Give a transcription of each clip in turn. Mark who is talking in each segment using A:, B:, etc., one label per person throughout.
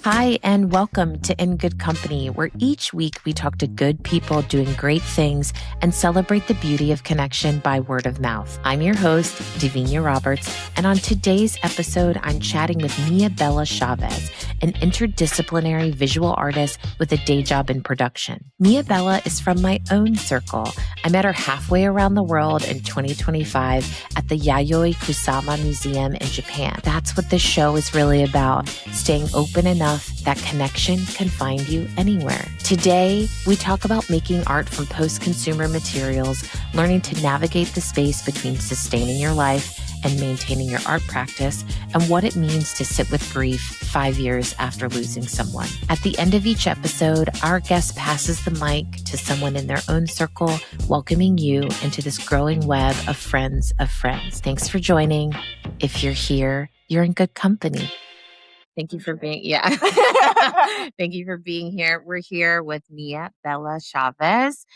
A: Hi, and welcome to In Good Company, where each week we talk to good people doing great things and celebrate the beauty of connection by word of mouth. I'm your host, Davinia Roberts, and on today's episode, I'm chatting with Bella Chavez, an interdisciplinary visual artist with a day job in production. Bella is from my own circle. I met her halfway around the world in 2025 at the Yayoi Kusama Museum in Japan. That's what this show is really about, staying open enough that connection can find you anywhere. Today, we talk about making art from post-consumer materials, learning to navigate the space between sustaining your life and maintaining your art practice, and what it means to sit with grief 5 years after losing someone. At the end of each episode, our guest passes the mic to someone in their own circle, welcoming you into this growing web of friends of friends. Thanks for joining. If you're here, you're in good company. Thank you for being, Thank you for being here. We're here with Bella Chavez.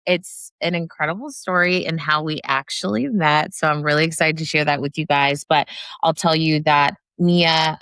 A: It's an incredible story and how we actually met. So I'm really excited to share that with you guys. But I'll tell you that Mia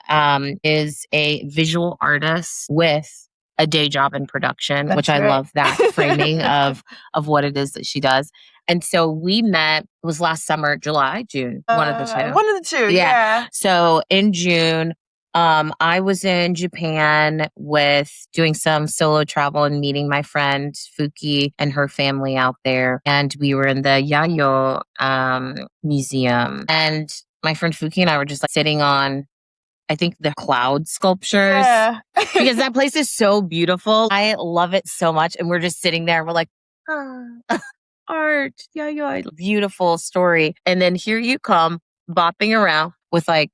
A: is a visual artist with a day job in production,
B: That's
A: which I
B: right.
A: love that framing of what it is that she does. And so we met, it was last summer, July, June, one of the two.
B: One of the two, yeah.
A: So in June, I was in Japan with doing some solo travel and meeting my friend Fuki and her family out there. And we were in the Yayoi Museum. And my friend Fuki and I were just like sitting on, I think, the cloud sculptures.
B: Yeah.
A: Because that place is so beautiful. I love it so much. And we're just sitting there. We're like, art, beautiful story. And then here you come bopping around with like,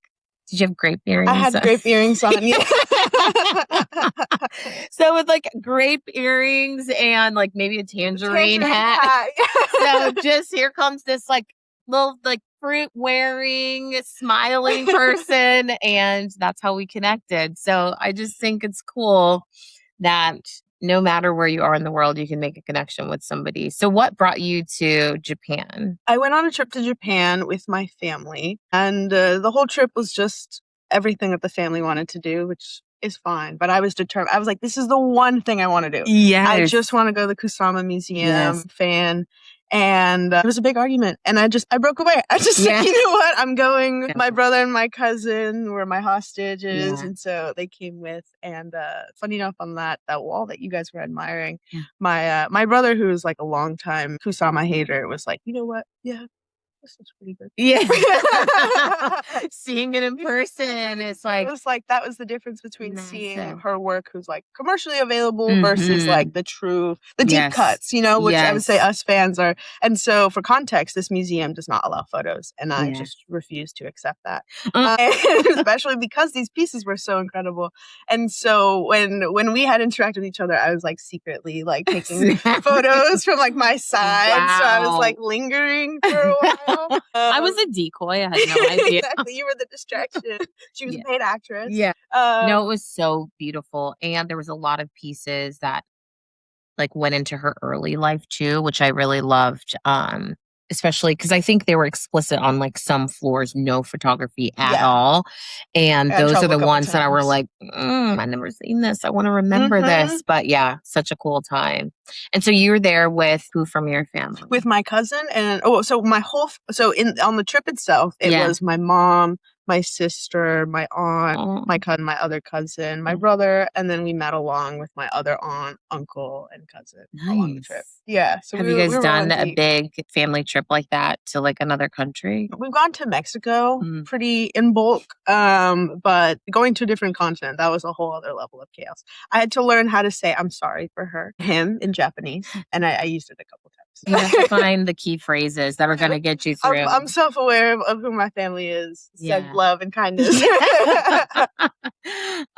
A: did you have grape earrings?
B: I had grape earrings on, yeah.
A: So with like grape earrings and like maybe a tangerine hat. So just here comes this like little like fruit wearing, smiling person. And that's how we connected. So I just think it's cool that no matter where you are in the world, you can make a connection with somebody. So what brought you to Japan?
B: I went on a trip to Japan with my family, and the whole trip was just everything that the family wanted to do, which is fine. But I was determined. I was like, this is the one thing I want to do.
A: Yes.
B: I just want to go to the Kusama Museum, fan. And it was a big argument. And I broke away. I just said, you know what? I'm going. Yeah. My brother and my cousin were my hostages. Yeah. And so they came with. And funny enough, on that wall that you guys were admiring, my brother, who was like a long time Kusama hater, was like, you know what? Yeah. This is pretty good.
A: Yeah. Seeing it in person, it's like...
B: It was like, that was the difference between seeing her work, who's like commercially available, versus like the deep cuts, you know, which I would say us fans are. And so for context, this museum does not allow photos. And I just refuse to accept that. Especially because these pieces were so incredible. And so when we had interacted with each other, I was like secretly like taking photos from like my side. Wow. So I was like lingering for a while.
A: I was a decoy. I had no idea.
B: Exactly. You were the distraction. She was a paid actress.
A: Yeah. No, it was so beautiful. And there was a lot of pieces that like went into her early life too, which I really loved. Especially because I think they were explicit on like some floors, no photography at all. And those are the ones that I were like, I've never seen this. I want to remember this. But yeah, such a cool time. And so you were there with who from your family?
B: With my cousin and on the trip itself, it was my mom, my sister, my aunt, my cousin, my other cousin, my brother, and then we met along with my other aunt, uncle, and cousin along the trip. Yeah. So
A: have you guys done a big family trip like that to like another country?
B: We've gone to Mexico pretty in bulk, but going to a different continent, that was a whole other level of chaos. I had to learn how to say I'm sorry for him in Japanese, and I used it a couple times.
A: You have to find the key phrases that are going to get you through.
B: I'm self-aware of who my family is. Said love and kindness.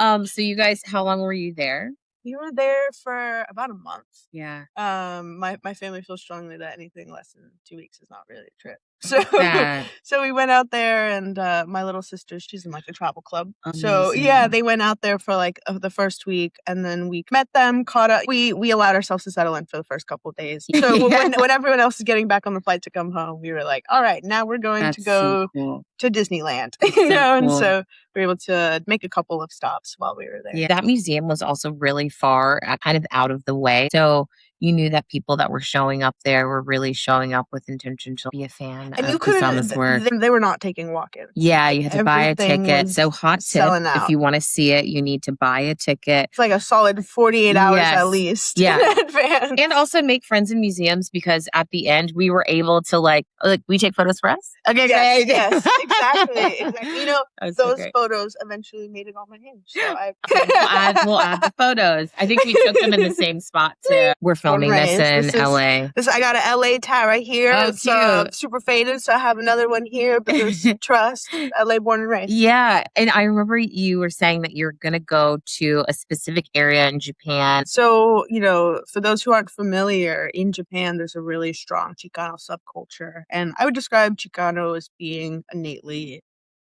A: So you guys, how long were you there?
B: We were there for about a month.
A: Yeah.
B: My family feels strongly that anything less than 2 weeks is not really a trip. So we went out there, and my little sister, she's in like a travel club. Amazing. So yeah, they went out there for like the first week, and then we met them, caught up. We allowed ourselves to settle in for the first couple of days. So when everyone else is getting back on the flight to come home, we were like, all right, now we're going to go to Disneyland, and so we were able to make a couple of stops while we were there.
A: Yeah, that museum was also really far, kind of out of the way. So you knew that people that were showing up there were really showing up with intention to be a fan
B: and
A: of Kusama's work.
B: They were not taking walk-ins.
A: Yeah, you had to buy a ticket. So hot tip, if you want to see it, you need to buy a ticket.
B: It's like a solid 48 hours at least in advance.
A: And also make friends in museums, because at the end we were able to like we take photos for us.
B: Okay, yes, exactly. You know, those photos eventually made it on my hinge. So
A: we'll add the photos. I think we took them in the same spot too. We're filming this in LA.
B: I got an LA tie right here.
A: Oh,
B: it's super faded, so I have another one here because trust, LA born and raised.
A: Yeah, and I remember you were saying that you're going to go to a specific area in Japan.
B: So, you know, for those who aren't familiar, in Japan, there's a really strong Chicano subculture. And I would describe Chicano as being innately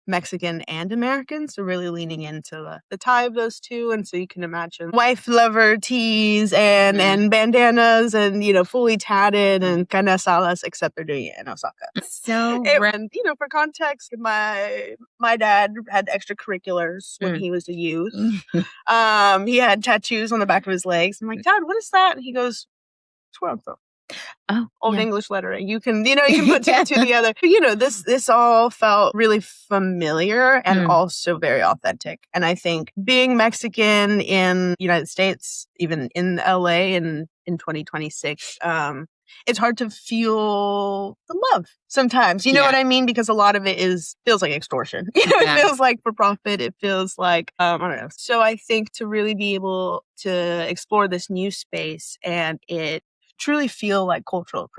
B: Mexican and American, so really leaning into the tie of those two. And so you can imagine wife lover tees and bandanas and, you know, fully tatted and carne asadas, except they're doing it in Osaka. And, you know, for context, my dad had extracurriculars when he was a youth. He had tattoos on the back of his legs. I'm like, Dad, what is that? And he goes, "It's where I'm from." Old English lettering. You can put two together. But, you know, this all felt really familiar and also very authentic. And I think being Mexican in the United States, even in LA in 2026, it's hard to feel the love sometimes. You know what I mean? Because a lot of it feels like extortion. You know, it feels like for profit. It feels like, I don't know. So I think to really be able to explore this new space and it truly feel like cultural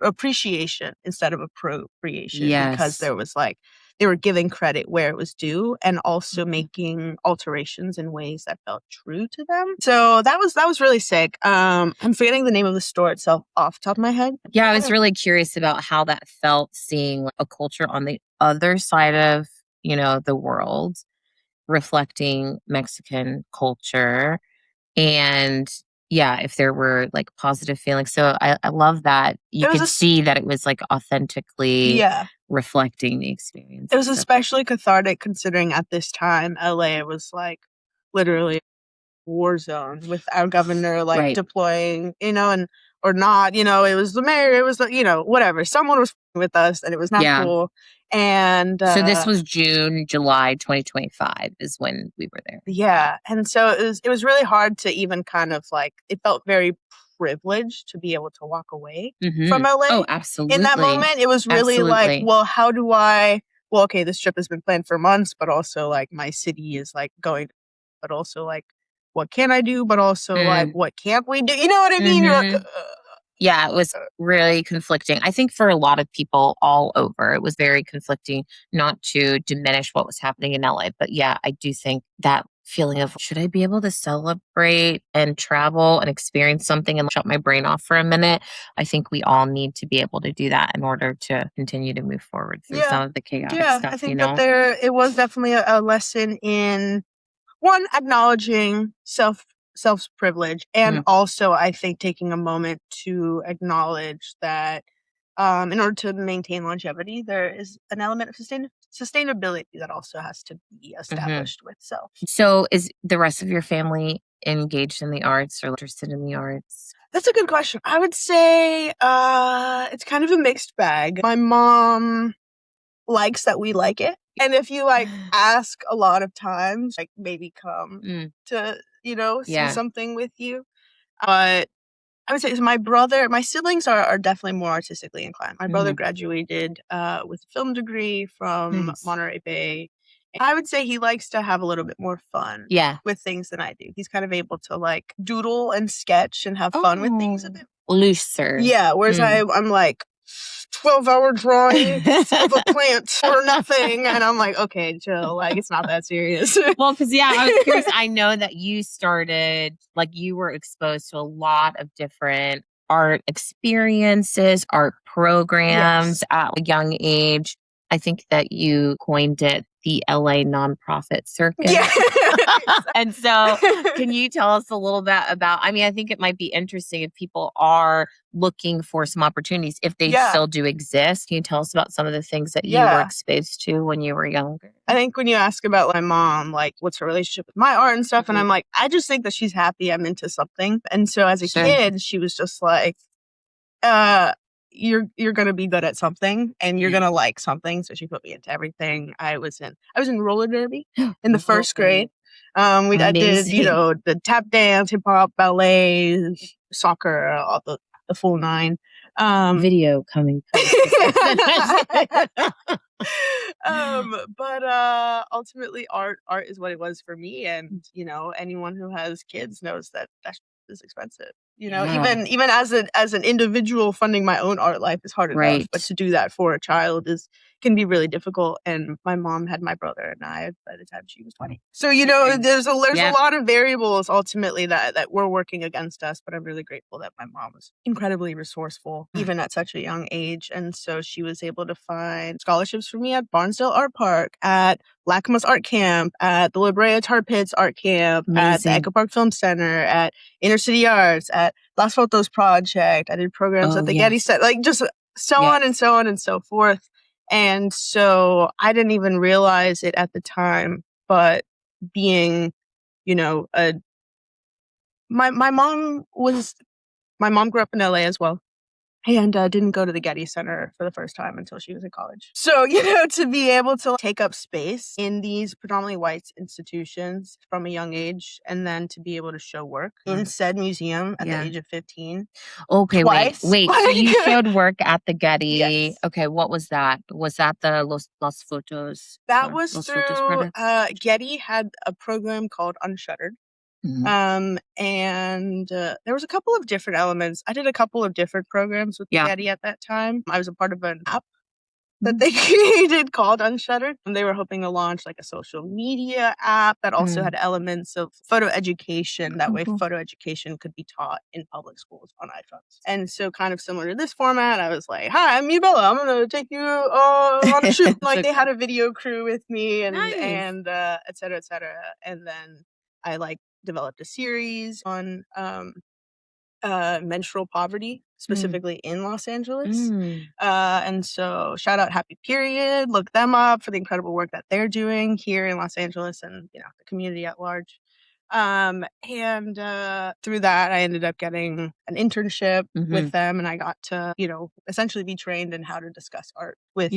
B: appreciation instead of appropriation, because there was like they were giving credit where it was due and also making alterations in ways that felt true to them. So that was really sick. I'm forgetting the name of the store itself off the top of my head.
A: Yeah, I was really curious about how that felt, seeing a culture on the other side of, you know, the world reflecting Mexican culture. And if there were like positive feelings. So I love that you could see that it was like authentically reflecting the experience.
B: It was especially cathartic considering at this time, LA was like literally a war zone with our governor like deploying, you know, or not, you know, it was the mayor, it was, you know, whatever. Someone was with us and it was not cool. And
A: so this was July 2025 is when we were there.
B: Yeah. And so it was really hard to even kind of like, it felt very privileged to be able to walk away from LA.
A: Oh, absolutely.
B: In that moment, it was really like, well, how do okay, this trip has been planned for months, but also like my city is like going, but also like, what can I do? But also like, what can't we do? You know what I mean? You're like,
A: yeah, it was really conflicting. I think for a lot of people all over, it was very conflicting, not to diminish what was happening in LA. But yeah, I do think that feeling of, should I be able to celebrate and travel and experience something and shut my brain off for a minute? I think we all need to be able to do that in order to continue to move forward through some of the chaotic stuff.
B: I think that it was definitely a lesson in, one, acknowledging self's privilege, and also I think taking a moment to acknowledge that in order to maintain longevity, there is an element of sustainability that also has to be established with self.
A: So is the rest of your family engaged in the arts or interested in the arts?
B: That's a good question. I would say it's kind of a mixed bag. My mom likes that we like it. And if you like ask a lot of times, like maybe come to, you know, see something with you. But I would say my siblings are definitely more artistically inclined. My brother graduated with a film degree from Monterey Bay. I would say he likes to have a little bit more fun with things than I do. He's kind of able to like doodle and sketch and have fun with things a bit
A: looser.
B: Yeah, whereas I'm like 12-hour drawing of a plant or nothing, and I'm like, okay, chill, like it's not that serious.
A: Well, because I was curious. I know that you started, like, you were exposed to a lot of different art experiences, art programs at a young age. I think that you coined it the LA nonprofit circuit.
B: Yeah.
A: And so can you tell us a little bit about, I mean, I think it might be interesting if people are looking for some opportunities, if they still do exist. Can you tell us about some of the things that you were exposed to when you were younger?
B: I think when you ask about my mom, like, what's her relationship with my art and stuff, and I'm like, I just think that she's happy I'm into something. And so as a kid, she was just like, you're going to be good at something and you're going to like something. So she put me into everything. I was in roller derby in the first grade. I did, the tap dance, hip hop, ballet, soccer, all the full nine.
A: Video coming.
B: But ultimately art is what it was for me. And, anyone who has kids knows that is expensive. Even as an individual, funding my own art life is hard enough, but to do that for a child can be really difficult. And my mom had my brother and I by the time she was 20. So, there's a lot of variables ultimately that were working against us, but I'm really grateful that my mom was incredibly resourceful, even at such a young age. And so she was able to find scholarships for me at Barnesdale Art Park, at LACMA's Art Camp, at the La Brea Tar Pits Art Camp, at the Echo Park Film Center, at Inner City Arts, at Las Fotos Project. I did programs at the Getty Center, like just so on and so on and so forth. And so I didn't even realize it at the time, but being, my mom grew up in LA as well. And didn't go to the Getty Center for the first time until she was in college. So, to be able to take up space in these predominantly white institutions from a young age, and then to be able to show work in said museum at the age of 15.
A: Okay,
B: twice.
A: Wait. So you showed work at the Getty.
B: Yes.
A: Okay, what was that? Was that the Las Fotos?
B: That was through Getty had a program called Unshuttered. And there was a couple of different elements. I did a couple of different programs with Getty at that time. I was a part of an app that they created called Unshuttered. And they were hoping to launch like a social media app that also had elements of photo education. That way photo education could be taught in public schools on iPhones. And so kind of similar to this format, I was like, hi, I'm Mia Bella. I'm going to take you on a shoot. Like they had a video crew with me and et cetera, et cetera. And then I developed a series on menstrual poverty, specifically in Los Angeles. And so shout out Happy Period. Look them up for the incredible work that they're doing here in Los Angeles and the community at large. And through that, I ended up getting an internship with them, and I got to, essentially be trained in how to discuss art with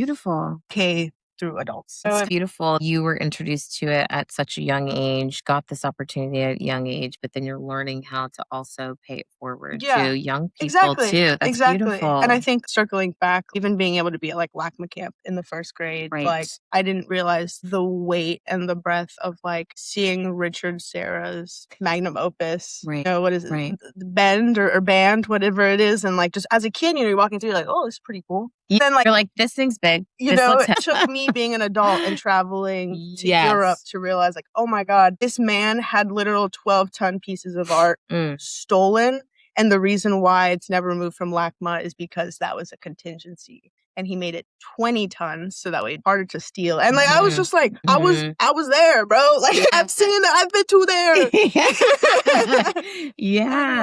B: K through adults.
A: It's beautiful. You were introduced to it at such a young age, got this opportunity at a young age, but then you're learning how to also pay it forward to young people too. That's beautiful.
B: And I think circling back, even being able to be at like LACMA camp in the first grade, like I didn't realize the weight and the breadth of like seeing Richard Serra's magnum opus. What is it? Bend or Band, whatever it is. And like just as a kid, you're walking through, you're like, oh, this is pretty cool.
A: Then you're like, this thing's big.
B: It took me being an adult and traveling to Europe to realize like, oh my God, this man had literal 12-ton pieces of art stolen. And the reason why it's never moved from LACMA is because that was a contingency. And he made it 20 tons so that way it's harder to steal. And like I was just like, I was there, bro. Like I've seen that, I've been to there.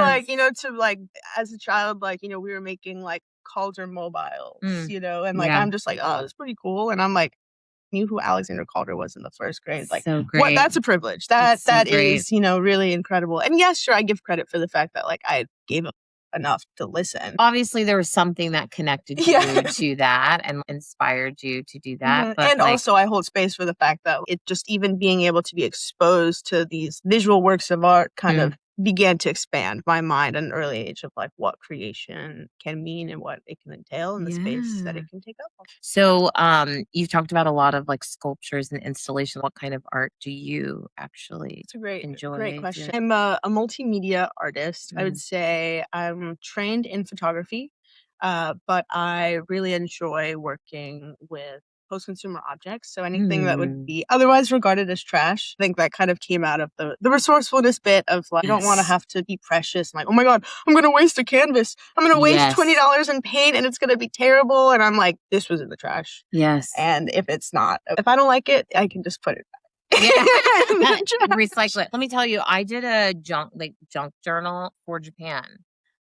B: Like, to like as a child, like, we were making like Calder mobiles, and like I'm just like, oh, it's pretty cool. And I'm like, knew who Alexander Calder was in the first grade. Like,
A: so great.
B: What? That's a privilege. That is, really incredible. And yes, sure, I give credit for the fact that like I gave up enough to listen.
A: Obviously, there was something that connected you to that and inspired you to do that. But
B: and also, I hold space for the fact that it just even being able to be exposed to these visual works of art kind of began to expand my mind at an early age of like what creation can mean and what it can entail in the space that it can take up.
A: So you've talked about a lot of like sculptures and installation. What kind of art do you actually enjoy?
B: Great question. I'm a multimedia artist. I would say I'm trained in photography, but I really enjoy working with post-consumer objects. So anything that would be otherwise regarded as trash, I think that kind of came out of the resourcefulness bit of like, you don't want to have to be precious. I'm like, oh my God, I'm going to waste a canvas. I'm going to waste $20 in paint and it's going to be terrible. And I'm like, this was in the trash.
A: Yes.
B: And if I don't like it, I can just put it back.
A: Recycle it. Let me tell you, I did a junk journal for Japan.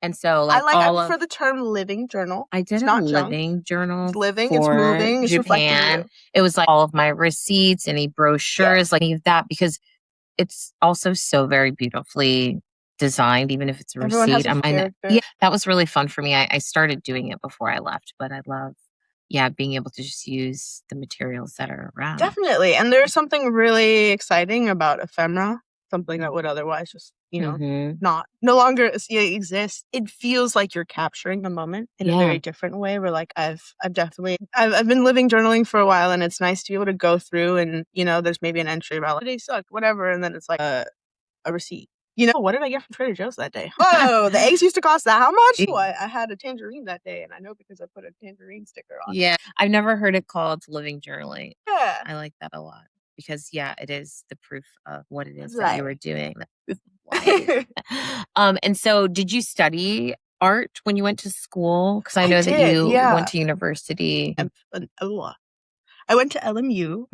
A: And so like
B: I prefer the term living journal.
A: I did a living journal.
B: It's living, it's moving, it's
A: Japan. It was like all of my receipts, any brochures, like any of that, because it's also so very beautifully designed, even if it's a receipt. That was really fun for me. I started doing it before I left, but I love being able to just use the materials that are around.
B: Definitely. And there's something really exciting about ephemera, something that would otherwise just, no longer exist. It feels like you're capturing the moment in a very different way, where like I've been living journaling for a while, and it's nice to be able to go through and, there's maybe an entry about they suck, whatever. And then it's like a receipt. What did I get from Trader Joe's that day? Oh, the eggs used to cost that how much? Well, I had a tangerine that day, and I know because I put a tangerine sticker on.
A: Yeah. I've never heard it called living journaling.
B: Yeah.
A: I like that a lot because, it is the proof of what it is that you were doing. And so did you study art when you went to school? Because I know that you went to university.
B: I went to LMU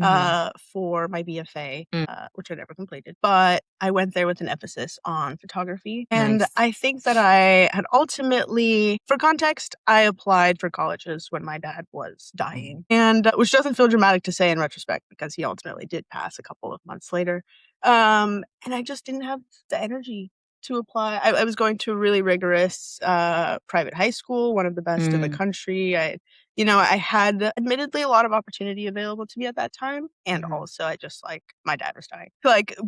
B: for my BFA, which I never completed, but I went there with an emphasis on photography. And I think that I had ultimately, for context, I applied for colleges when my dad was dying, and which doesn't feel dramatic to say in retrospect because he ultimately did pass a couple of months later. And I just didn't have the energy to apply. I was going to a really rigorous private high school, one of the best in the country. I had admittedly a lot of opportunity available to me at that time. And also I just my dad was dying.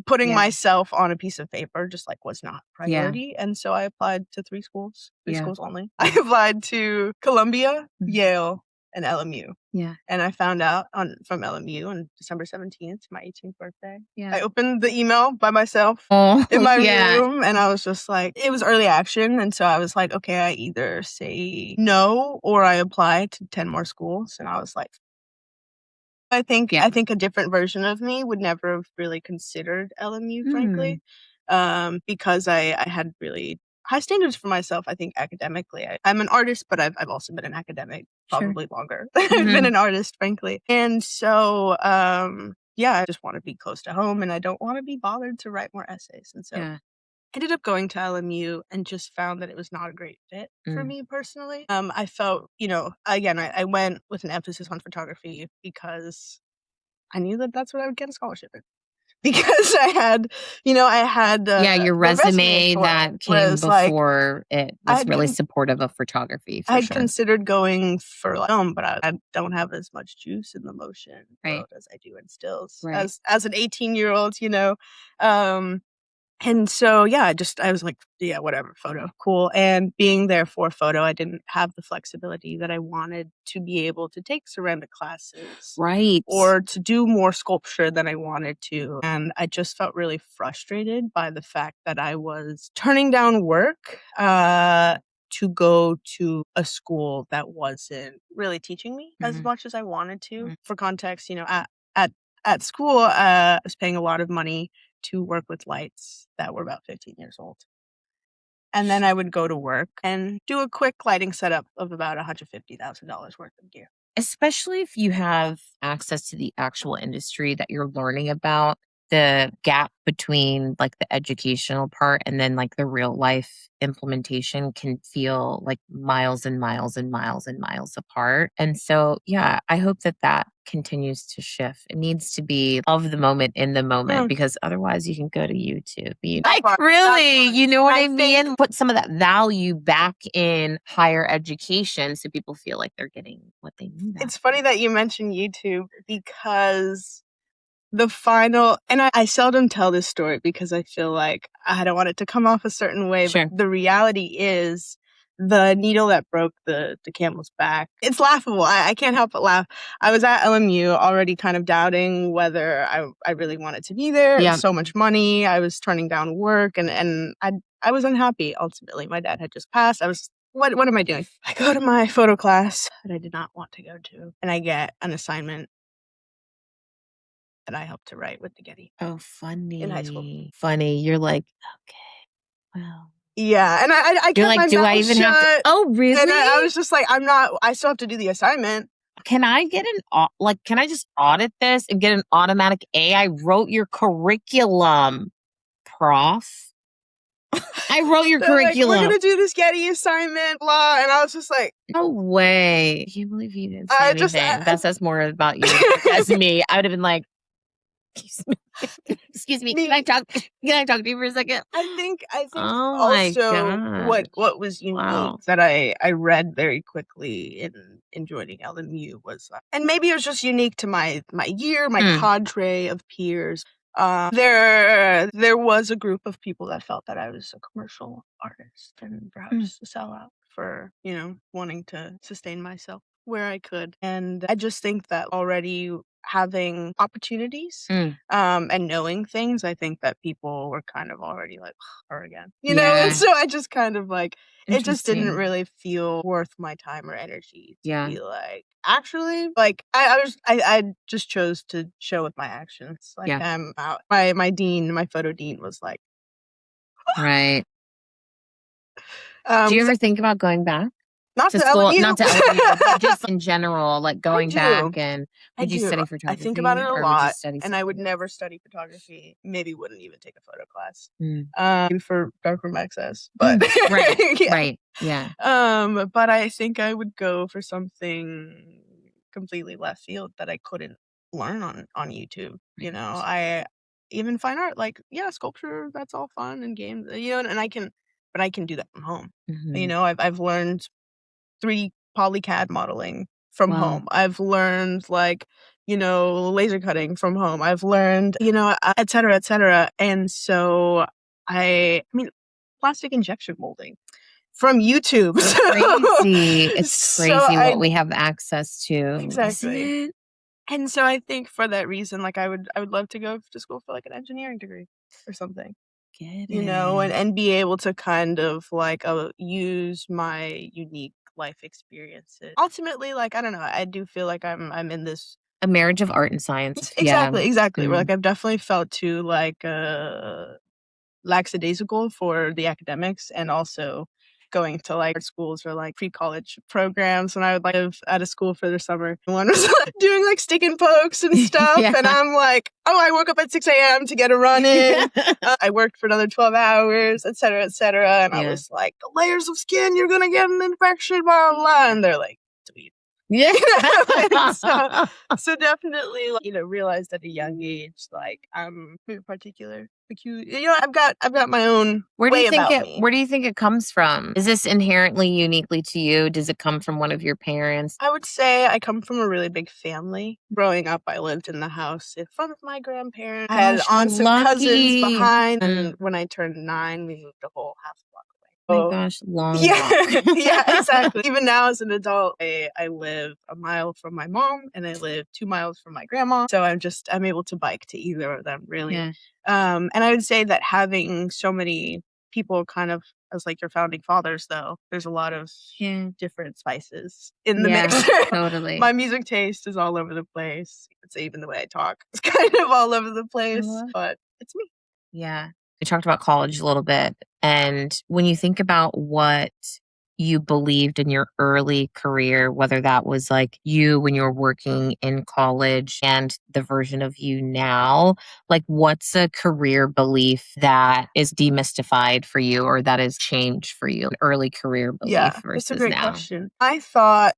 B: Putting myself on a piece of paper just was not priority. And so I applied to three schools only. I applied to Columbia, Yale, and LMU.
A: Yeah.
B: And I found out from LMU on December 17th, my 18th birthday. Yeah. I opened the email by myself in my room, and I was just it was early action. And so I was like, okay, I either say no or I apply to 10 more schools. And I was like, I think a different version of me would never have really considered LMU, frankly, because I had really high standards for myself. I think academically, I'm an artist, but I've also been an academic probably longer. I've been an artist, frankly. And so, I just want to be close to home, and I don't want to be bothered to write more essays. And so I ended up going to LMU and just found that it was not a great fit for me personally. I felt, again, I went with an emphasis on photography because I knew that that's what I would get a scholarship in. Because I had your
A: resume that came before it was really supportive of photography.
B: I had considered going for film, but I don't have as much juice in the motion world as I do in stills as an 18-year-old, And so, I was like, whatever, photo, cool. And being there for photo, I didn't have the flexibility that I wanted to be able to take ceramic classes.
A: Right.
B: Or to do more sculpture than I wanted to. And I just felt really frustrated by the fact that I was turning down work to go to a school that wasn't really teaching me as much as I wanted to. For context, at school, I was paying a lot of money to work with lights that were about 15 years old. And then I would go to work and do a quick lighting setup of about $150,000 worth of gear.
A: Especially if you have access to the actual industry that you're learning about, the gap between the educational part and then the real life implementation can feel miles and miles and miles and miles apart. And so, I hope that continues to shift. It needs to be of the moment in the moment because otherwise you can go to YouTube. Really, you know what I mean? Put some of that value back in higher education so people feel like they're getting what they need.
B: It's funny that you mentioned YouTube because and I seldom tell this story because I feel like I don't want it to come off a certain way. Sure. But the reality is the needle that broke the camel's back. It's laughable. I can't help but laugh. I was at LMU already kind of doubting whether I really wanted to be there. Yeah. It was so much money. I was turning down work and I was unhappy ultimately. My dad had just passed. I was what am I doing? I go to my photo class that I did not want to go to, and I get an assignment that I helped to write with the Getty.
A: Oh, funny.
B: In high school.
A: Funny. You're like, okay, well.
B: Yeah, and I kept my
A: do
B: mouth
A: I even
B: shut,
A: have to? Oh, really?
B: And I was just like, I still have to do the assignment.
A: Can I get can I just audit this and get an automatic A? I wrote your curriculum, prof. I wrote your curriculum.
B: Like, we're going to do this Getty assignment, blah. And I was just like,
A: no way. I can't believe you didn't say anything. That says more about you as me. I would have been like, excuse me. Can I talk to you for a second?
B: I think also what was unique that I read very quickly in joining LMU was, and maybe it was just unique to my year, my cadre of peers. There was a group of people that felt that I was a commercial artist and perhaps a sellout for, wanting to sustain myself where I could. And I just think that already having opportunities and knowing things, I think that people were kind of already like, her again, and so I just kind of like, it just didn't really feel worth my time or energy to be like, actually, like, I just chose to show with my actions. Like, I'm out. My photo dean was like,
A: right. Do you ever think about going back?
B: Not to
A: school,
B: LMU.
A: not to LMU, but just in general, like going back, and would you study photography?
B: I think about it a lot, and I would never study photography. Maybe wouldn't even take a photo class. For darkroom access, but
A: right, yeah.
B: But I think I would go for something completely left field that I couldn't learn on YouTube. I even fine art, like sculpture. That's all fun and games, and I can do that from home. I've learned 3D polycad modeling from home. I've learned laser cutting from home. I've learned, et cetera, et cetera. And so plastic injection molding from YouTube.
A: It's crazy. It's crazy what we have access to.
B: Exactly.
A: Isn't it?
B: And so I think for that reason, like I would love to go to school for like an engineering degree or something.
A: Get it.
B: And be able to kind of like use my unique life experiences. Ultimately, like, I don't know, I do feel like I'm in this
A: a marriage of art and science.
B: Exactly. Where like I've definitely felt too like lackadaisical for the academics, and also going to like art schools or like pre-college programs when I would like live at a school for the summer. One was like doing like stick and pokes and stuff. And I'm like, I woke up at 6 a.m. to get a run in. I worked for another 12 hours, et cetera, et cetera. And I was like, the layers of skin, you're going to get an infection, blah, blah, blah. And they're like, sweet.
A: Yeah.
B: So definitely, realized at a young age, like I'm particular, peculiar. I've got my own way about me.
A: Where do you think it comes from? Is this inherently uniquely to you? Does it come from one of your parents?
B: I would say I come from a really big family. Growing up, I lived in the house in front of my grandparents. I had aunts and cousins behind. And when I turned 9, we moved a whole half block away.
A: Oh my gosh, long walk.
B: Yeah, exactly. Even now as an adult, I live a mile from my mom and I live 2 miles from my grandma. So I'm able to bike to either of them, really.
A: Yeah.
B: And I would say that having so many people kind of as like your founding fathers, though, there's a lot of different spices in the mix.
A: Totally.
B: My music taste is all over the place. It's even the way I talk. It's kind of all over the place, but it's me.
A: Yeah. We talked about college a little bit. And when you think about what you believed in your early career, whether that was like you when you were working in college and the version of you now, like what's a career belief that is demystified for you or that has changed for you? An early career belief versus now?
B: That's a great question. I thought,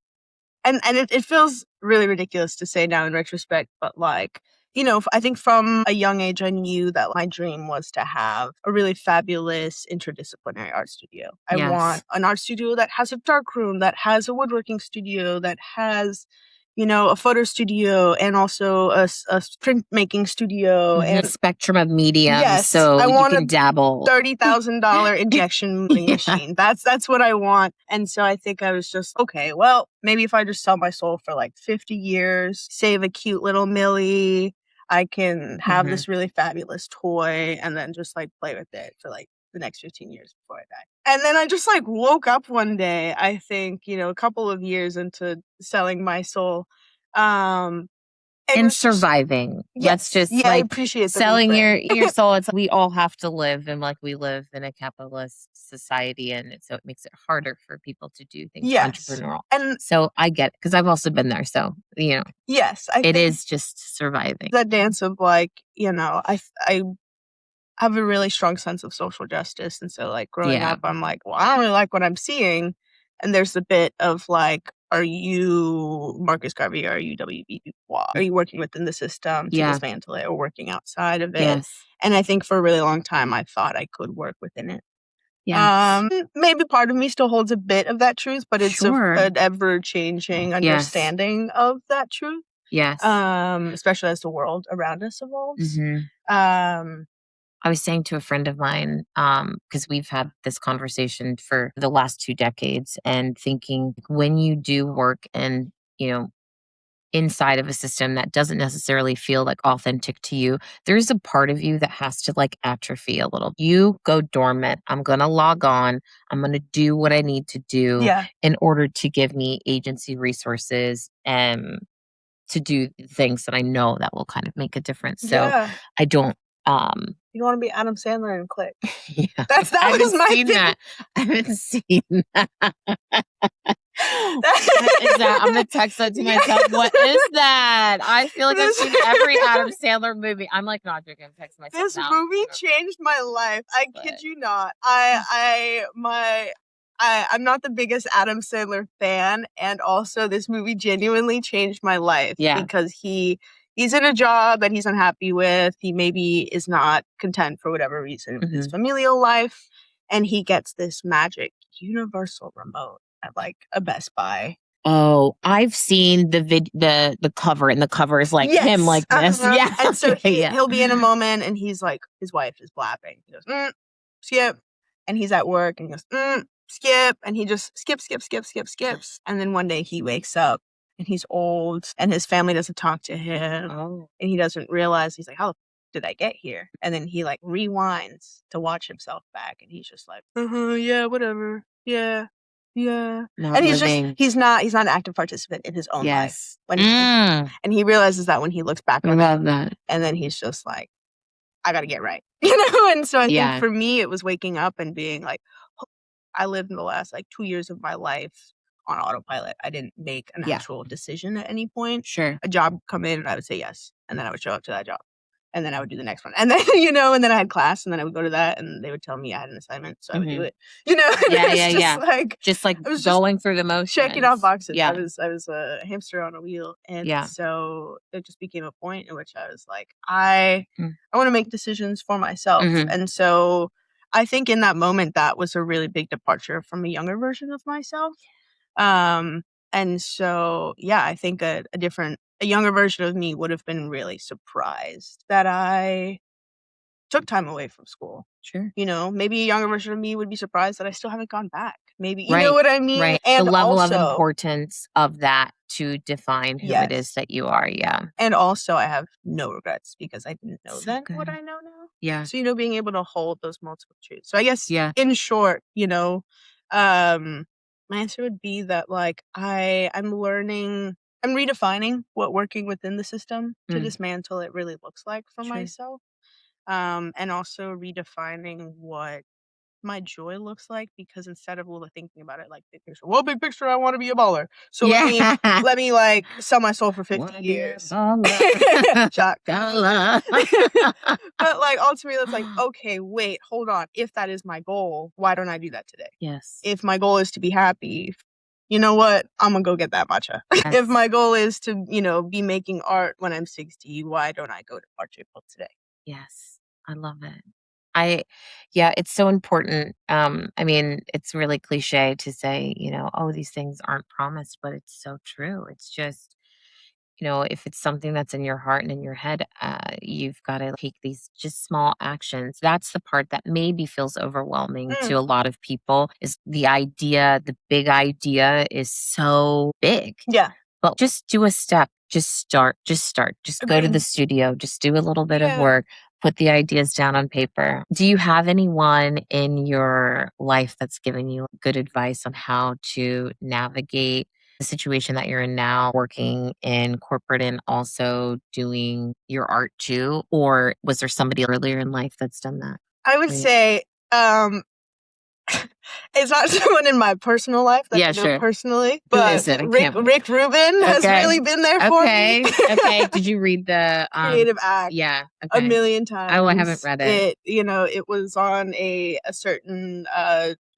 B: and it feels really ridiculous to say now in retrospect, but like, I think from a young age, I knew that my dream was to have a really fabulous interdisciplinary art studio. I want an art studio that has a darkroom, that has a woodworking studio, that has, a photo studio, and also a printmaking studio, and
A: a spectrum of mediums.
B: Yes,
A: so
B: I want
A: you can dabble.
B: $30,000 injection molding machine. That's what I want. And so I think I was just, okay, well, maybe if I just sell my soul for like 50 years, save a cute little milli, I can have this really fabulous toy and then just like play with it for like the next 15 years before I die. And then I just like woke up one day, I think, a couple of years into selling my soul. And
A: and surviving. Let's just
B: I appreciate
A: selling your soul. It's we all have to live, and we live in a capitalist society, and so it makes it harder for people to do things entrepreneurial. And so I get it because I've also been there. So
B: yes,
A: it is just surviving.
B: That dance of I have a really strong sense of social justice, and so growing up, I'm well, I don't really like what I'm seeing, and there's a bit of are you Marcus Garvey? Are you W.B. Du Bois? Are you working within the system to dismantle it or working outside of it?
A: Yes.
B: And I think for a really long time, I thought I could work within it.
A: Yes.
B: Maybe part of me still holds a bit of that truth, but it's an ever-changing understanding of that truth.
A: Yes.
B: Especially as the world around us evolves.
A: Mm-hmm. I was saying to a friend of mine, because we've had this conversation for the last 2 decades, and thinking when you do work and, inside of a system that doesn't necessarily feel authentic to you, there's a part of you that has to atrophy a little. You go dormant. I'm going to log on. I'm going to do what I need to do in order to give me agency resources and to do things that I know that will kind of make a difference. So I don't,
B: you want to be Adam Sandler and Click.
A: Yeah.
B: That was my thing.
A: I haven't seen that. What is that? I'm going to text that to myself. What is that? I feel like I've seen every Adam Sandler movie. I'm not joking. I'm texting myself
B: This movie changed my life. I kid you not. I'm not the biggest Adam Sandler fan, and also this movie genuinely changed my life because he's in a job that he's unhappy with. He maybe is not content for whatever reason with his familial life, and he gets this magic universal remote at a Best Buy.
A: Oh, I've seen the cover, and the cover is him like this. Yeah.
B: And so he'll be in a moment, and he's his wife is blapping. He goes, skip. And he's at work, and he goes, skip. And he just skips. And then one day he wakes up, and he's old, and his family doesn't talk to him. Oh. And he doesn't realize, he's how did I get here? And then he rewinds to watch himself back, and he's just yeah, whatever. Yeah. Yeah.
A: Not
B: and
A: living.
B: he's not an active participant in his own life. And he realizes that when he looks back on
A: that.
B: And then he's just I gotta get right. And so I think for me it was waking up and being I lived in the last 2 years of my life on autopilot. I didn't make an actual decision at any point.
A: Sure.
B: A job would come in and I would say yes. And then I would show up to that job. And then I would do the next one. And then, and then I had class, and then I would go to that, and they would tell me I had an assignment, so I would do it.
A: Just going through the motions.
B: Checking off boxes. Yeah. I was a hamster on a wheel. And so it just became a point in which I was I want to make decisions for myself. And so I think in that moment, that was a really big departure from a younger version of myself. And so, I think a younger version of me would have been really surprised that I took time away from school.
A: Sure.
B: Maybe a younger version of me would be surprised that I still haven't gone back. Maybe, you know what I mean?
A: Right. And the level of importance of that to define who it is that you are. Yeah.
B: And also I have no regrets because I didn't know then what I know now.
A: Yeah.
B: So, being able to hold those multiple truths. So I guess in short, my answer would be that I'm redefining what working within the system to dismantle it really looks like for myself. And also redefining what my joy looks like, because instead of thinking about it big picture, big picture, I want to be a baller. So let me sell my soul for 50 years. Shock. But ultimately it's okay, wait, hold on. If that is my goal, why don't I do that today?
A: Yes.
B: If my goal is to be happy, you know what? I'm gonna go get that matcha. Yes. If my goal is to, be making art when I'm 60, why don't I go to Art April today?
A: Yes. I love it. It's so important. It's really cliche to say, these things aren't promised, but it's so true. It's just, if it's something that's in your heart and in your head, you've got to take these just small actions. That's the part that maybe feels overwhelming to a lot of people, is the big idea is so big.
B: Yeah.
A: But just do a step. Just start. Just go to the studio. Just do a little bit of work. Put the ideas down on paper. Do you have anyone in your life that's given you good advice on how to navigate the situation that you're in now, working in corporate and also doing your art too? Or was there somebody earlier in life that's done that?
B: I would say it's not someone in my personal life that I know personally, but Rick Rubin has really been there for me.
A: Okay. Did you read the
B: Creative Act?
A: Yeah.
B: A million times.
A: Oh, I haven't read it.
B: It was on a certain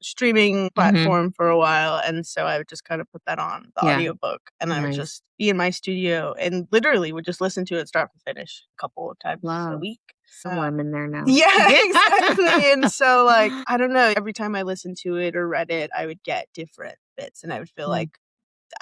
B: streaming platform for a while, and so I would just kind of put that on the audiobook, and I would just be in my studio and literally would just listen to it start to finish a couple of times a week.
A: So I'm in there now.
B: Yeah, exactly. And so, like, I don't know, every time I listened to it or read it, I would get different bits, and I would feel like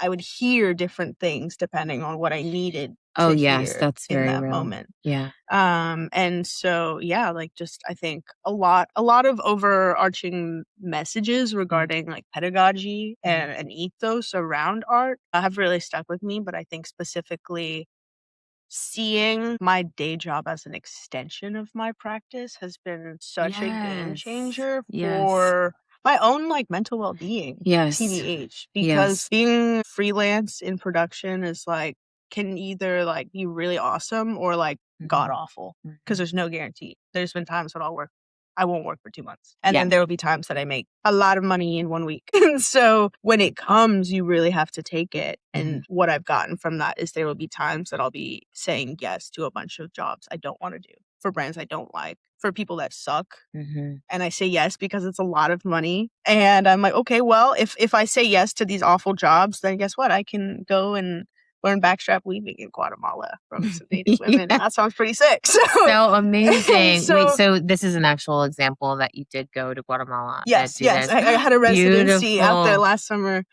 B: I would hear different things depending on what I needed to hear
A: that's
B: in
A: very
B: that
A: real.
B: moment.
A: Yeah.
B: And so, like, just I think a lot of overarching messages regarding like pedagogy and ethos around art have really stuck with me. But I think specifically seeing my day job as an extension of my practice has been such a game changer for my own like mental well-being. TBH, because being freelance in production is like can either like be really awesome or like god awful because there's no guarantee. There's been times when I won't work for 2 months. And then there will be times that I make a lot of money in 1 week. And so when it comes, you really have to take it. And what I've gotten from that is there will be times that I'll be saying yes to a bunch of jobs I don't want to do, for brands I don't like, for people that suck. And I say yes because it's a lot of money. And I'm like, okay, well, if I say yes to these awful jobs, then guess what? I can go and learn backstrap weaving in Guatemala from some native women. That sounds pretty sick.
A: So amazing. Wait, so this is an actual example that you did go to Guatemala.
B: Yes. I had a residency out there last summer.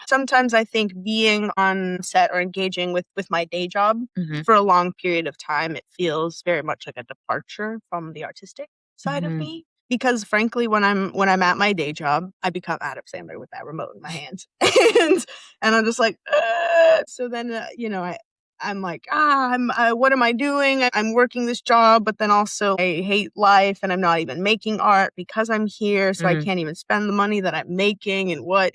B: Sometimes I think being on set or engaging with my day job for a long period of time, it feels very much like a departure from the artistic side of me. Because frankly, when I'm at my day job, I become Adam Sandler with that remote in my hands, and I'm just like, so then I'm like, what am I doing? I'm working this job, but then also I hate life, and I'm not even making art because I'm here, so I can't even spend the money that I'm making. And what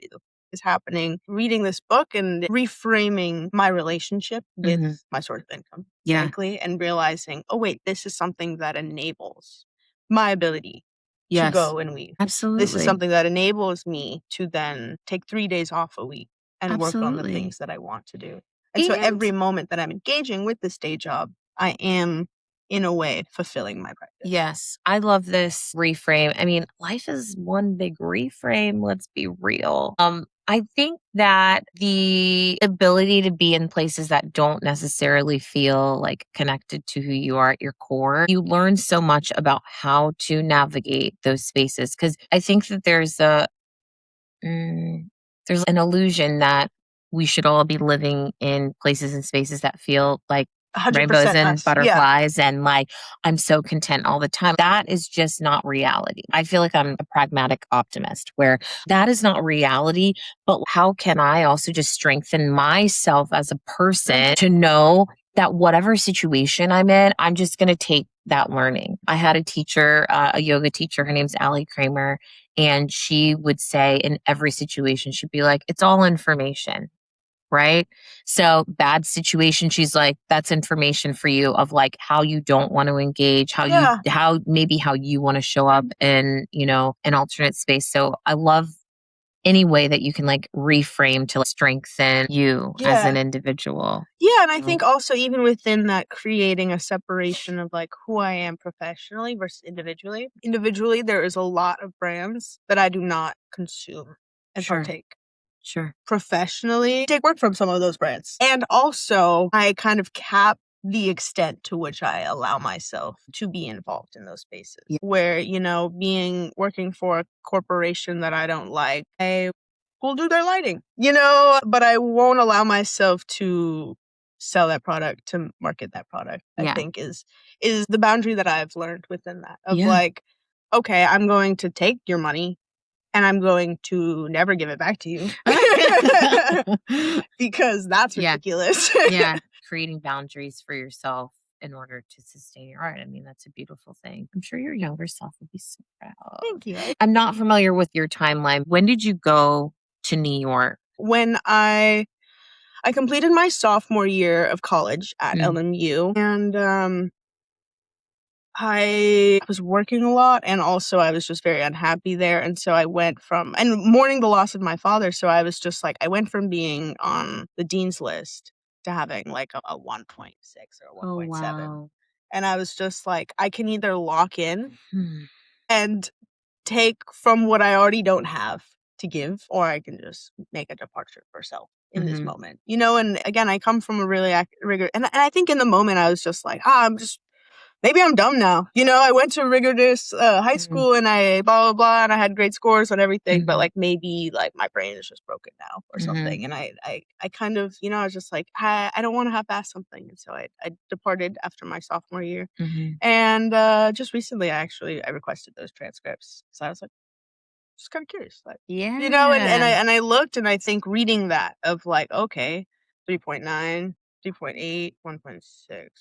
B: is happening? Reading this book and reframing my relationship with my source of income, frankly, and realizing, oh wait, this is something that enables my ability to go and weave.
A: Absolutely.
B: This is something that enables me to then take 3 days off a week and work on the things that I want to do. And so every moment that I'm engaging with this day job, I am, in a way, fulfilling my practice.
A: Yes. I love this reframe. I mean, life is one big reframe. Let's be real. I think that the ability to be in places that don't necessarily feel like connected to who you are at your core, you learn so much about how to navigate those spaces. Because I think that there's an illusion that we should all be living in places and spaces that feel like rainbows and butterflies and like I'm so content all the time. That is just not reality. I feel like I'm a pragmatic optimist where that is not reality, but how can I also just strengthen myself as a person to know that whatever situation I'm in, I'm just going to take that learning. I had a teacher, a yoga teacher, her name's Allie Kramer, and she would say in every situation, she'd be like, it's all information. Right? So bad situation, she's like, that's information for you of like how you don't want to engage, how you want to show up in, an alternate space. So I love any way that you can like reframe to strengthen you as an individual.
B: Yeah. And I think also even within that, creating a separation of like who I am professionally versus individually. Individually, there is a lot of brands that I do not consume and partake.
A: Sure.
B: Professionally, take work from some of those brands. And also, I kind of cap the extent to which I allow myself to be involved in those spaces. Where, working for a corporation that I don't like, I will do their lighting, but I won't allow myself to sell that product, to market that product. I think is the boundary that I've learned within that of like, okay, I'm going to take your money and I'm going to never give it back to you because that's ridiculous.
A: Creating boundaries for yourself in order to sustain your art. I mean, that's a beautiful thing. I'm sure your younger self would be so proud.
B: Thank you.
A: I'm not familiar with your timeline. When did you go to New York?
B: When I completed my sophomore year of college at LMU, and I was working a lot, and also I was just very unhappy there. And so I went from, and mourning the loss of my father. So I was just like, I went from being on the dean's list to having like a 1.6 or 1.7.
A: Wow.
B: And I was just like, I can either lock in and take from what I already don't have to give, or I can just make a departure for self in this moment. You know, and again, I come from a really rigorous, and I think in the moment I was just like, maybe I'm dumb now. You know, I went to a rigorous high school and I blah, blah, blah, and I had great scores on everything, but like maybe like my brain is just broken now or something. And I kind of, you know, I was just like, I don't want to half-ass something. And so I departed after my sophomore year. And just recently, I requested those transcripts. So I was like, just kind of curious, like, you know, and I looked, and I think reading that of like, okay, 3.9, 3.8, 1.6,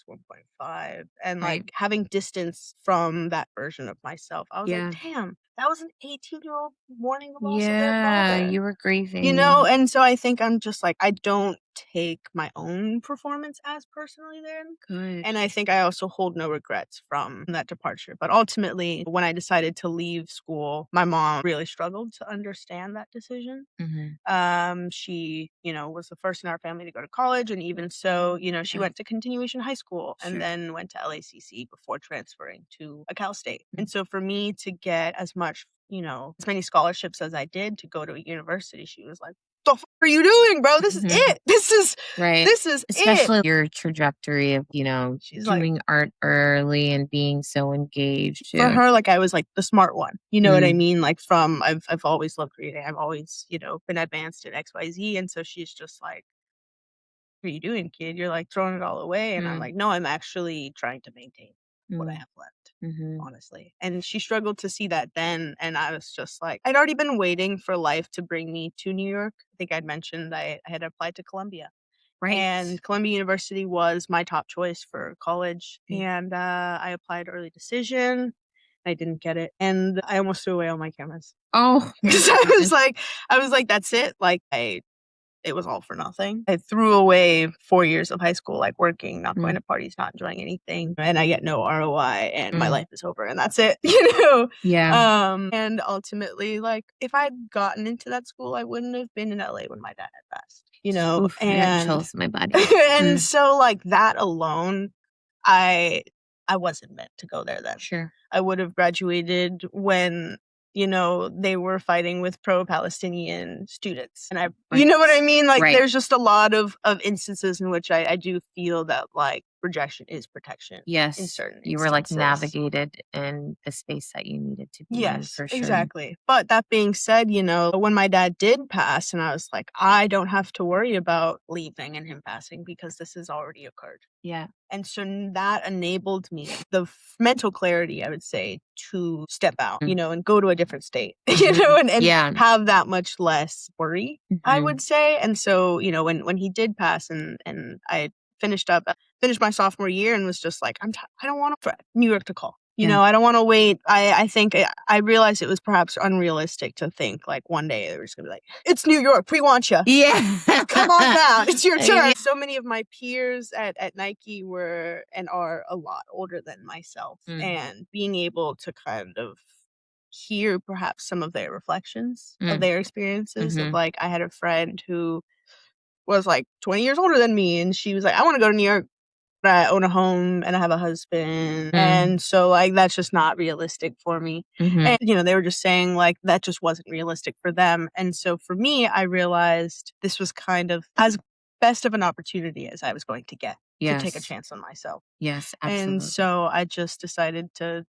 B: 1.5, and like having distance from that version of myself, I was like, damn, that was an 18-year-old mourning the loss of their father.
A: You were grieving.
B: You know, and so I think I'm just like, I don't take my own performance as personally then.
A: Good.
B: And I think I also hold no regrets from that departure. But ultimately, when I decided to leave school, my mom really struggled to understand that decision. She, you know, was the first in our family to go to college. And even so, you know, she went to continuation high school and then went to LACC before transferring to a Cal State. And so for me to get as much, you know, as many scholarships as I did to go to a university, she was like, the fuck are you doing, bro? This is it. This is
A: Especially your trajectory of, you know, she's doing art early and being so engaged.
B: For her, like, I was like the smart one. You know what I mean? Like, from I've always loved reading. I've always, you know, been advanced in XYZ. And so she's just like, what are you doing, kid? You're like throwing it all away. And I'm like, no, I'm actually trying to maintain what I have left. Honestly. And she struggled to see that then. And I was just like, I'd already been waiting for life to bring me to New York. I think I'd mentioned I had applied to Columbia. And Columbia University was my top choice for college. And I applied early decision. I didn't get it. And I almost threw away all my cameras.
A: Oh.
B: Because I was like, that's it. Like, it was all for nothing. I threw away 4 years of high school, like working, not going to parties, not enjoying anything. And I get no ROI and my life is over and that's it, you know?
A: Yeah.
B: And ultimately, like, if I'd gotten into that school, I wouldn't have been in LA when my dad had passed, you know?
A: Oof, and chills in my body.
B: And so like that alone, I wasn't meant to go there then.
A: Sure.
B: I would have graduated when, you know, they were fighting with pro-Palestinian students. And you know what I mean? Like, there's just a lot of instances in which I do feel that, like, rejection is protection.
A: Yes.
B: In certain
A: You were, like, navigated in the space that you needed to be in, for sure.
B: Exactly. But that being said, you know, when my dad did pass, and I was like, I don't have to worry about leaving and him passing because this has already occurred.
A: Yeah.
B: And so that enabled me the mental clarity, I would say, to step out, you know, and go to a different state, you know, and have that much less worry, I would say. And so, you know, when he did pass and I finished my sophomore year and was just like, I don't want New York to call. You know, I don't want to wait. I think I realized it was perhaps unrealistic to think like one day they were just going to be like, it's New York. We want you.
A: Yeah.
B: Come on down. It's your turn. So many of my peers at Nike were and are a lot older than myself. And being able to kind of hear perhaps some of their reflections of their experiences. Of like, I had a friend who was like 20 years older than me. And she was like, I want to go to New York. I own a home and I have a husband. And so like, that's just not realistic for me. And, you know, they were just saying like, that just wasn't realistic for them. And so for me, I realized this was kind of as best of an opportunity as I was going to get to take a chance on myself.
A: Yes, absolutely.
B: And so I just decided to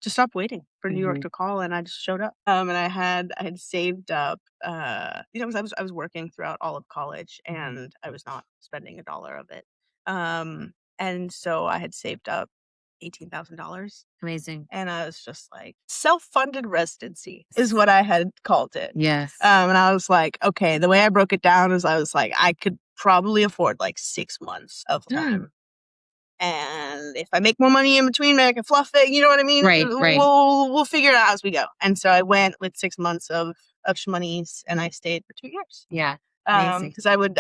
B: stop waiting for New York to call, and I just showed up. And I had saved up, you know, because I was working throughout all of college, and I was not spending a dollar of it. And so I had saved up $18,000.
A: Amazing.
B: And I was just like, self-funded residency is what I had called it.
A: Yes.
B: And I was like, okay, the way I broke it down is I was like, I could probably afford like 6 months of time. And if I make more money in between, I can fluff it. You know what I mean?
A: Right.
B: We'll figure it out as we go. And so I went with 6 months of shmoney's, and I stayed for 2 years.
A: Yeah.
B: Because I would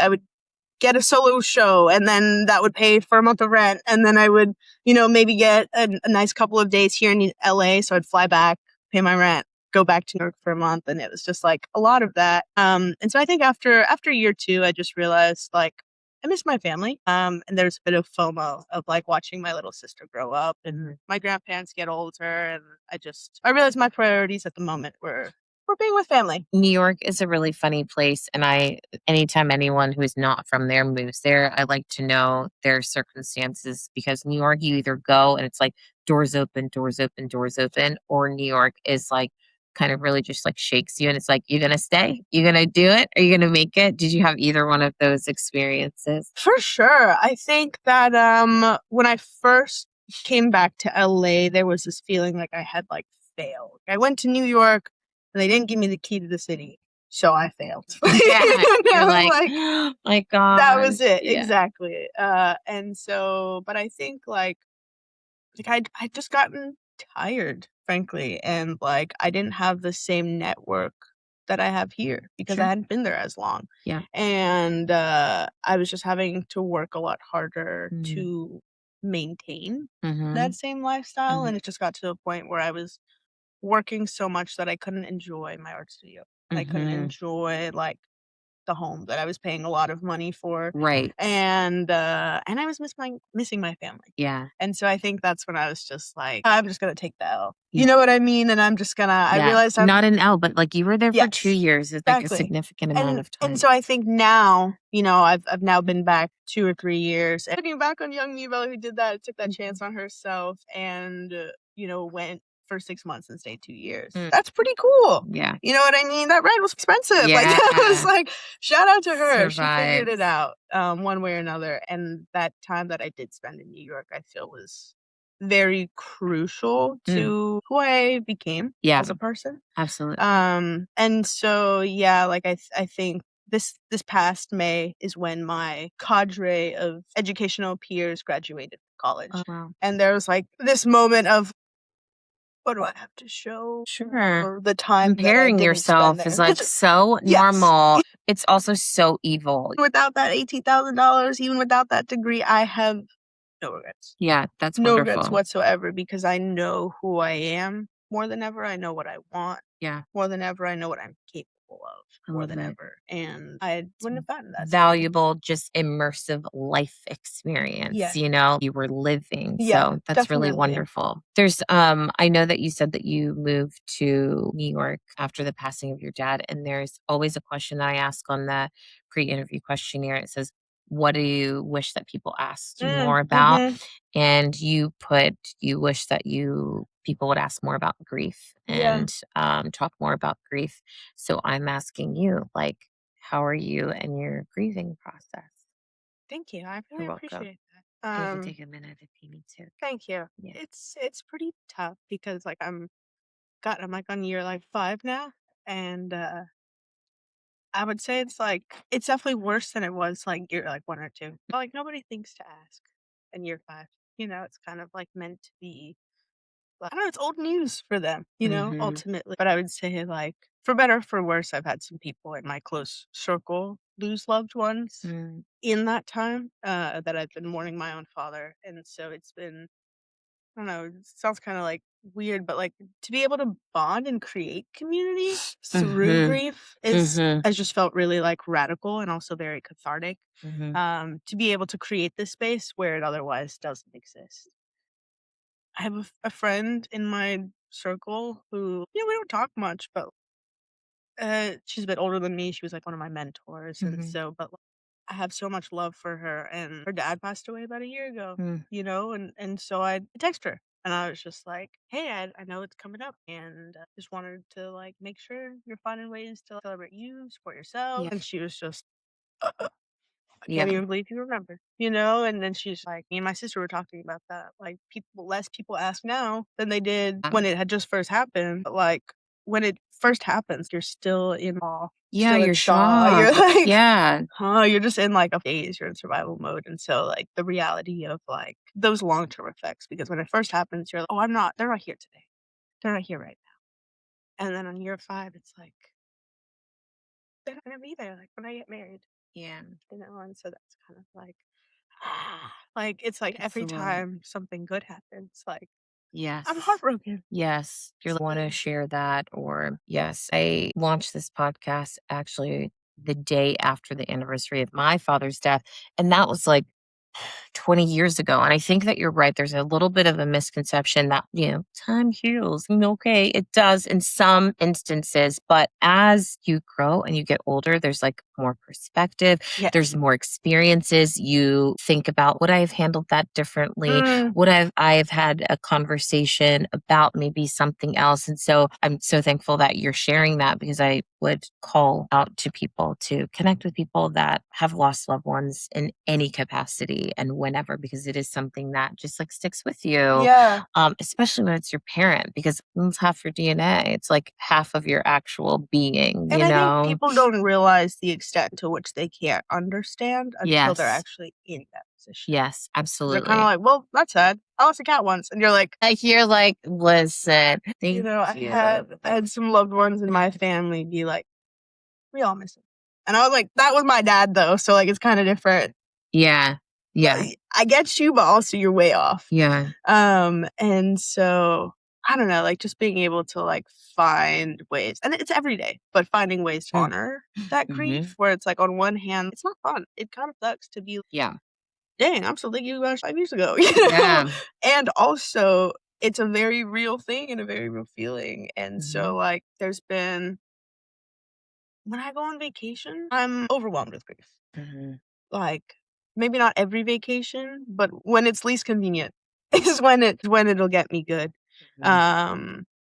B: get a solo show, and then that would pay for a month of rent, and then I would, maybe get a nice couple of days here in LA, so I'd fly back, pay my rent, go back to New York for a month, and it was just like a lot of that. And so I think after year 2, I just realized like I miss my family. And there's a bit of FOMO of like watching my little sister grow up and my grandparents get older, and I realized my priorities at the moment were being with family.
A: New York is a really funny place, and anytime anyone who is not from there moves there, I like to know their circumstances, because New York, you either go and it's like doors open, doors open, doors open, or New York is like kind of really just like shakes you, and it's like, you're gonna stay, you're gonna do it, are you gonna make it? Did you have either one of those experiences?
B: For sure. I think that when I first came back to LA, there was this feeling like I had like failed. I went to New York, and they didn't give me the key to the city, so I failed.
A: Yeah, you're like, my God,
B: that was it. Yeah. Exactly. And so, but I think like I'd just gotten tired, frankly, and like I didn't have the same network that I have here because I hadn't been there as long.
A: Yeah.
B: And I was just having to work a lot harder to maintain that same lifestyle. And it just got to a point where I was working so much that I couldn't enjoy my art studio. I couldn't enjoy like the home that I was paying a lot of money for.
A: Right.
B: And I was missing my family.
A: Yeah.
B: And so I think that's when I was just like, I'm just going to take the L. You know what I mean? And I'm just going to, I realized I'm
A: not an L, but like you were there for 2 years. It's like a significant amount of time.
B: And so I think now, I've now been back 2 or 3 years. And looking back on young Mia Bella, who did that, took that chance on herself and, went for 6 months and stayed 2 years. That's pretty cool.
A: Yeah.
B: You know what I mean? That rent was expensive.
A: Yeah.
B: Like, it was like, shout out to her.
A: Survived.
B: She figured it out one way or another. And that time that I did spend in New York, I feel was very crucial to who I became as a person.
A: Absolutely.
B: And so, yeah, like I think this past May is when my cadre of educational peers graduated college.
A: Oh, wow.
B: And there was like this moment of, what do I have to show?
A: Sure.
B: The time
A: comparing yourself is like so normal. It's also so evil.
B: Without that $18,000, even without that degree, I have no regrets.
A: Yeah, that's
B: no
A: wonderful.
B: regrets whatsoever, because I know who I am more than ever. I know what I want.
A: Yeah.
B: More than ever. I know what I'm capable of more than ever. And I wouldn't have gotten that.
A: Valuable, just immersive life experience.
B: Yeah.
A: You were living.
B: Yeah,
A: so that's
B: definitely.
A: really wonderful. There's I know that you said that you moved to New York after the passing of your dad, and there's always a question that I ask on the pre-interview questionnaire. It says, what do you wish that people asked you more about? And you wish that people would ask more about grief and talk more about grief. So I'm asking you, like, how are you and your grieving process?
B: Thank you. I really appreciate that.
A: You can take a minute if you need to.
B: Thank you. Yeah. It's pretty tough because like I'm like on year like 5 now, and I would say it's definitely worse than it was like year like 1 or 2. But like nobody thinks to ask in year 5. It's kind of like meant to be. I don't know. It's old news for them, ultimately. But I would say like, for better or for worse, I've had some people in my close circle lose loved ones in that time that I've been mourning my own father, and so it's been. I don't know, it sounds kind of like weird, but like to be able to bond and create community through grief has just felt really like radical and also very cathartic. To be able to create this space where it otherwise doesn't exist. I have a friend in my circle who, we don't talk much, but she's a bit older than me. She was like one of my mentors. And so, but I have so much love for her, and her dad passed away about a year ago, and so I text her, and I was just like, hey, I know it's coming up, and just wanted to like make sure you're finding ways to celebrate you, support yourself. And she was just, I can't even believe you remember, and then she's like, me and my sister were talking about that, like less people ask now than they did when it had just first happened, but like when it first happens, you're still in awe.
A: Yeah, you're shocked. You're
B: like,
A: yeah.
B: You're just in like a phase, you're in survival mode. And so like the reality of like those long-term effects, because when it first happens, you're like, oh, they're not here today. They're not here right now. And then on year 5, it's like, they're not gonna be there like when I get married.
A: Yeah.
B: And so that's kind of like, like, it's like every time something good happens, like,
A: yes,
B: I'm heartbroken.
A: Yes, you want to share that, or yes, I launched this podcast actually the day after the anniversary of my father's death, and that was like 20 years ago. And I think that you're right. There's a little bit of a misconception that, time heals. Okay, it does in some instances. But as you grow and you get older, there's like more perspective.
B: Yes.
A: There's more experiences. You think about, would I have handled that differently? Would I've had a conversation about maybe something else? And so I'm so thankful that you're sharing that, because I would call out to people to connect with people that have lost loved ones in any capacity and whenever, because it is something that just like sticks with you.
B: Yeah.
A: Especially when it's your parent, because it's half your DNA. It's like half of your actual being,
B: and I think people don't realize the extent to which they can't understand until they're actually in that position.
A: Yes, absolutely.
B: They're kind of like, well, that's sad. I lost a cat once. And you're like,
A: you're like, listen,
B: I had some loved ones in my family be like, we all miss him. And I was like, that was my dad though. So like, it's kind of different.
A: Yeah. Yeah.
B: I get you, but also you're way off.
A: Yeah.
B: And so I don't know, like just being able to like find ways, and it's every day, but finding ways to honor that grief, where it's like on one hand, it's not fun. It kind of sucks to be, dang, I'm still thinking about 5 years ago, Yeah. And also it's a very real thing and a very real feeling. And so like there's been, when I go on vacation, I'm overwhelmed with grief. Like maybe not every vacation, but when it's least convenient is when it'll get me good.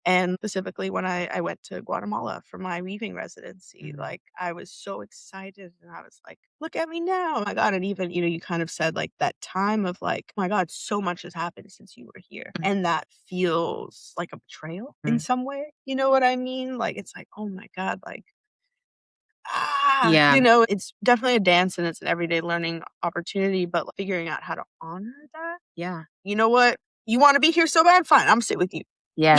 B: And specifically when I went to Guatemala for my weaving residency, like I was so excited and I was like, look at me now. Oh my God. And even, you kind of said like that time of like, oh my God, so much has happened since you were here. And that feels like a betrayal in some way. You know what I mean? Like, it's like, oh my God, like, it's definitely a dance and it's an everyday learning opportunity, but figuring out how to honor that. Yeah. You know what? You want to be here so bad? Fine. I'm gonna sit with you. Yeah.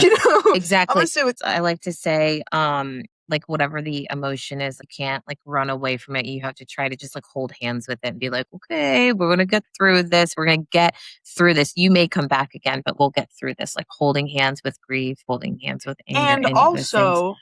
B: Exactly. I'm gonna sit with I like to say, like whatever the emotion is, you can't like run away from it. You have to try to just like hold hands with it and be like, okay, we're gonna get through this. We're gonna get through this. You may come back again, but we'll get through this. Like holding hands with grief, holding hands with anger, and also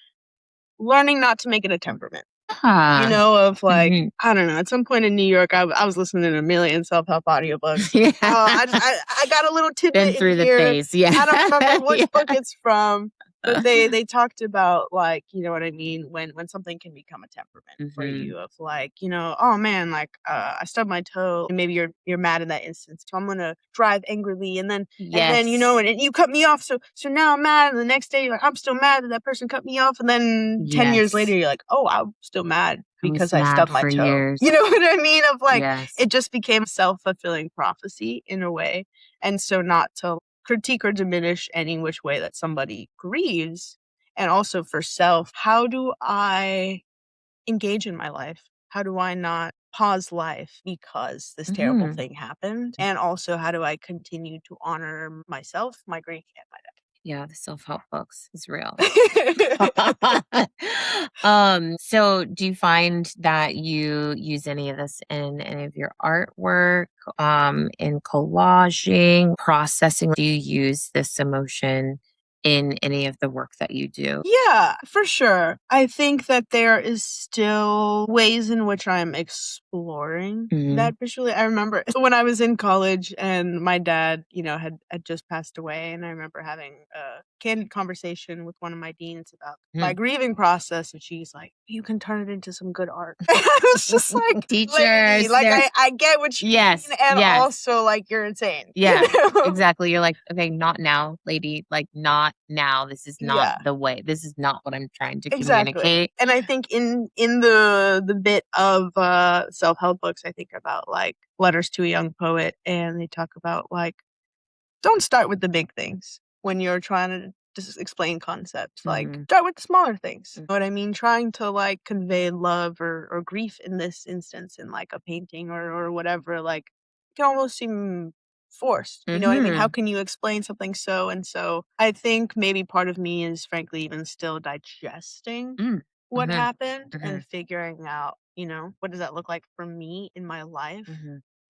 B: learning not to make it a temperament. Of like, I don't know, at some point in New York, I was listening to a million self-help audiobooks. I got a little tidbit
A: through
B: in here.
A: The phase. Yeah.
B: I don't remember which book it's from, but they talked about like, you know what I mean, when something can become a temperament for you, of like, oh man, like I stubbed my toe, and maybe you're mad in that instance, so I'm gonna drive angrily, and then and you cut me off, so now I'm mad, and the next day you're like, I'm still mad that person cut me off, and then 10 years later you're like, oh, I'm still mad because I stubbed my toe. Years. You know what I mean? Of like, it just became self-fulfilling prophecy in a way, and so not to critique or diminish any which way that somebody grieves. And also for self, how do I engage in my life? How do I not pause life because this terrible thing happened? And also, how do I continue to honor myself, my grief, and my death?
A: Yeah, the self-help books is real. So do you find that you use any of this in any of your artwork, in collaging, processing? Do you use this emotion in any of the work that you do?
B: Yeah, for sure. I think that there is still ways in which I'm exploring that visually. I remember when I was in college and my dad, had just passed away, and I remember having a candid conversation with one of my deans about my grieving process, and she's like, you can turn it into some good art. I was just like,
A: teachers,
B: like I get what you mean, and also like you're insane.
A: Yeah, exactly. You're like, okay, not now, lady, like not now. This is not the way. This is not what I'm trying to communicate.
B: And I think in the bit of self-help books, I think about like Letters to a Young Poet, and they talk about like, don't start with the big things when you're trying to just explain concepts. Like, start with the smaller things. You know what I mean? Trying to like convey love or grief in this instance in like a painting or whatever, like it can almost seem forced. You know what I mean? How can you explain something so and so? I think maybe part of me is frankly even still digesting what happened and figuring out, you know, what does that look like for me in my life?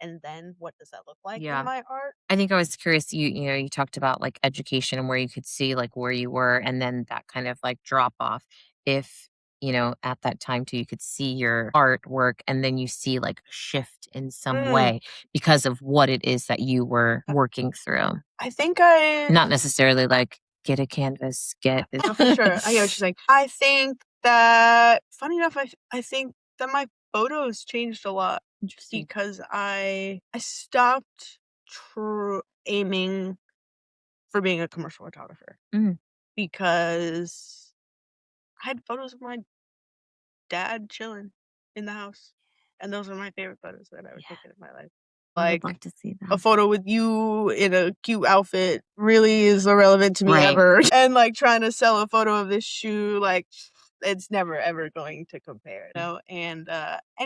B: And then what does that look like in my art?
A: I think I was curious, you talked about like education and where you could see like where you were and then that kind of like drop off. If, at that time too, you could see your artwork and then you see like a shift in some way because of what it is that you were working through.
B: I think
A: Not necessarily like get a canvas, get it.
B: No, for sure. I get what you're saying. I think that, funny enough, I think that my photos changed a lot.
A: Interesting.
B: Because I stopped aiming for being a commercial photographer because I had photos of my dad chilling in the house, and those are my favorite photos that I ever taken in my life.
A: I would love to see
B: A
A: that.
B: photo with you in a cute outfit really is irrelevant to me ever. And like trying to sell a photo of this shoe, like it's never ever going to compare, you know? And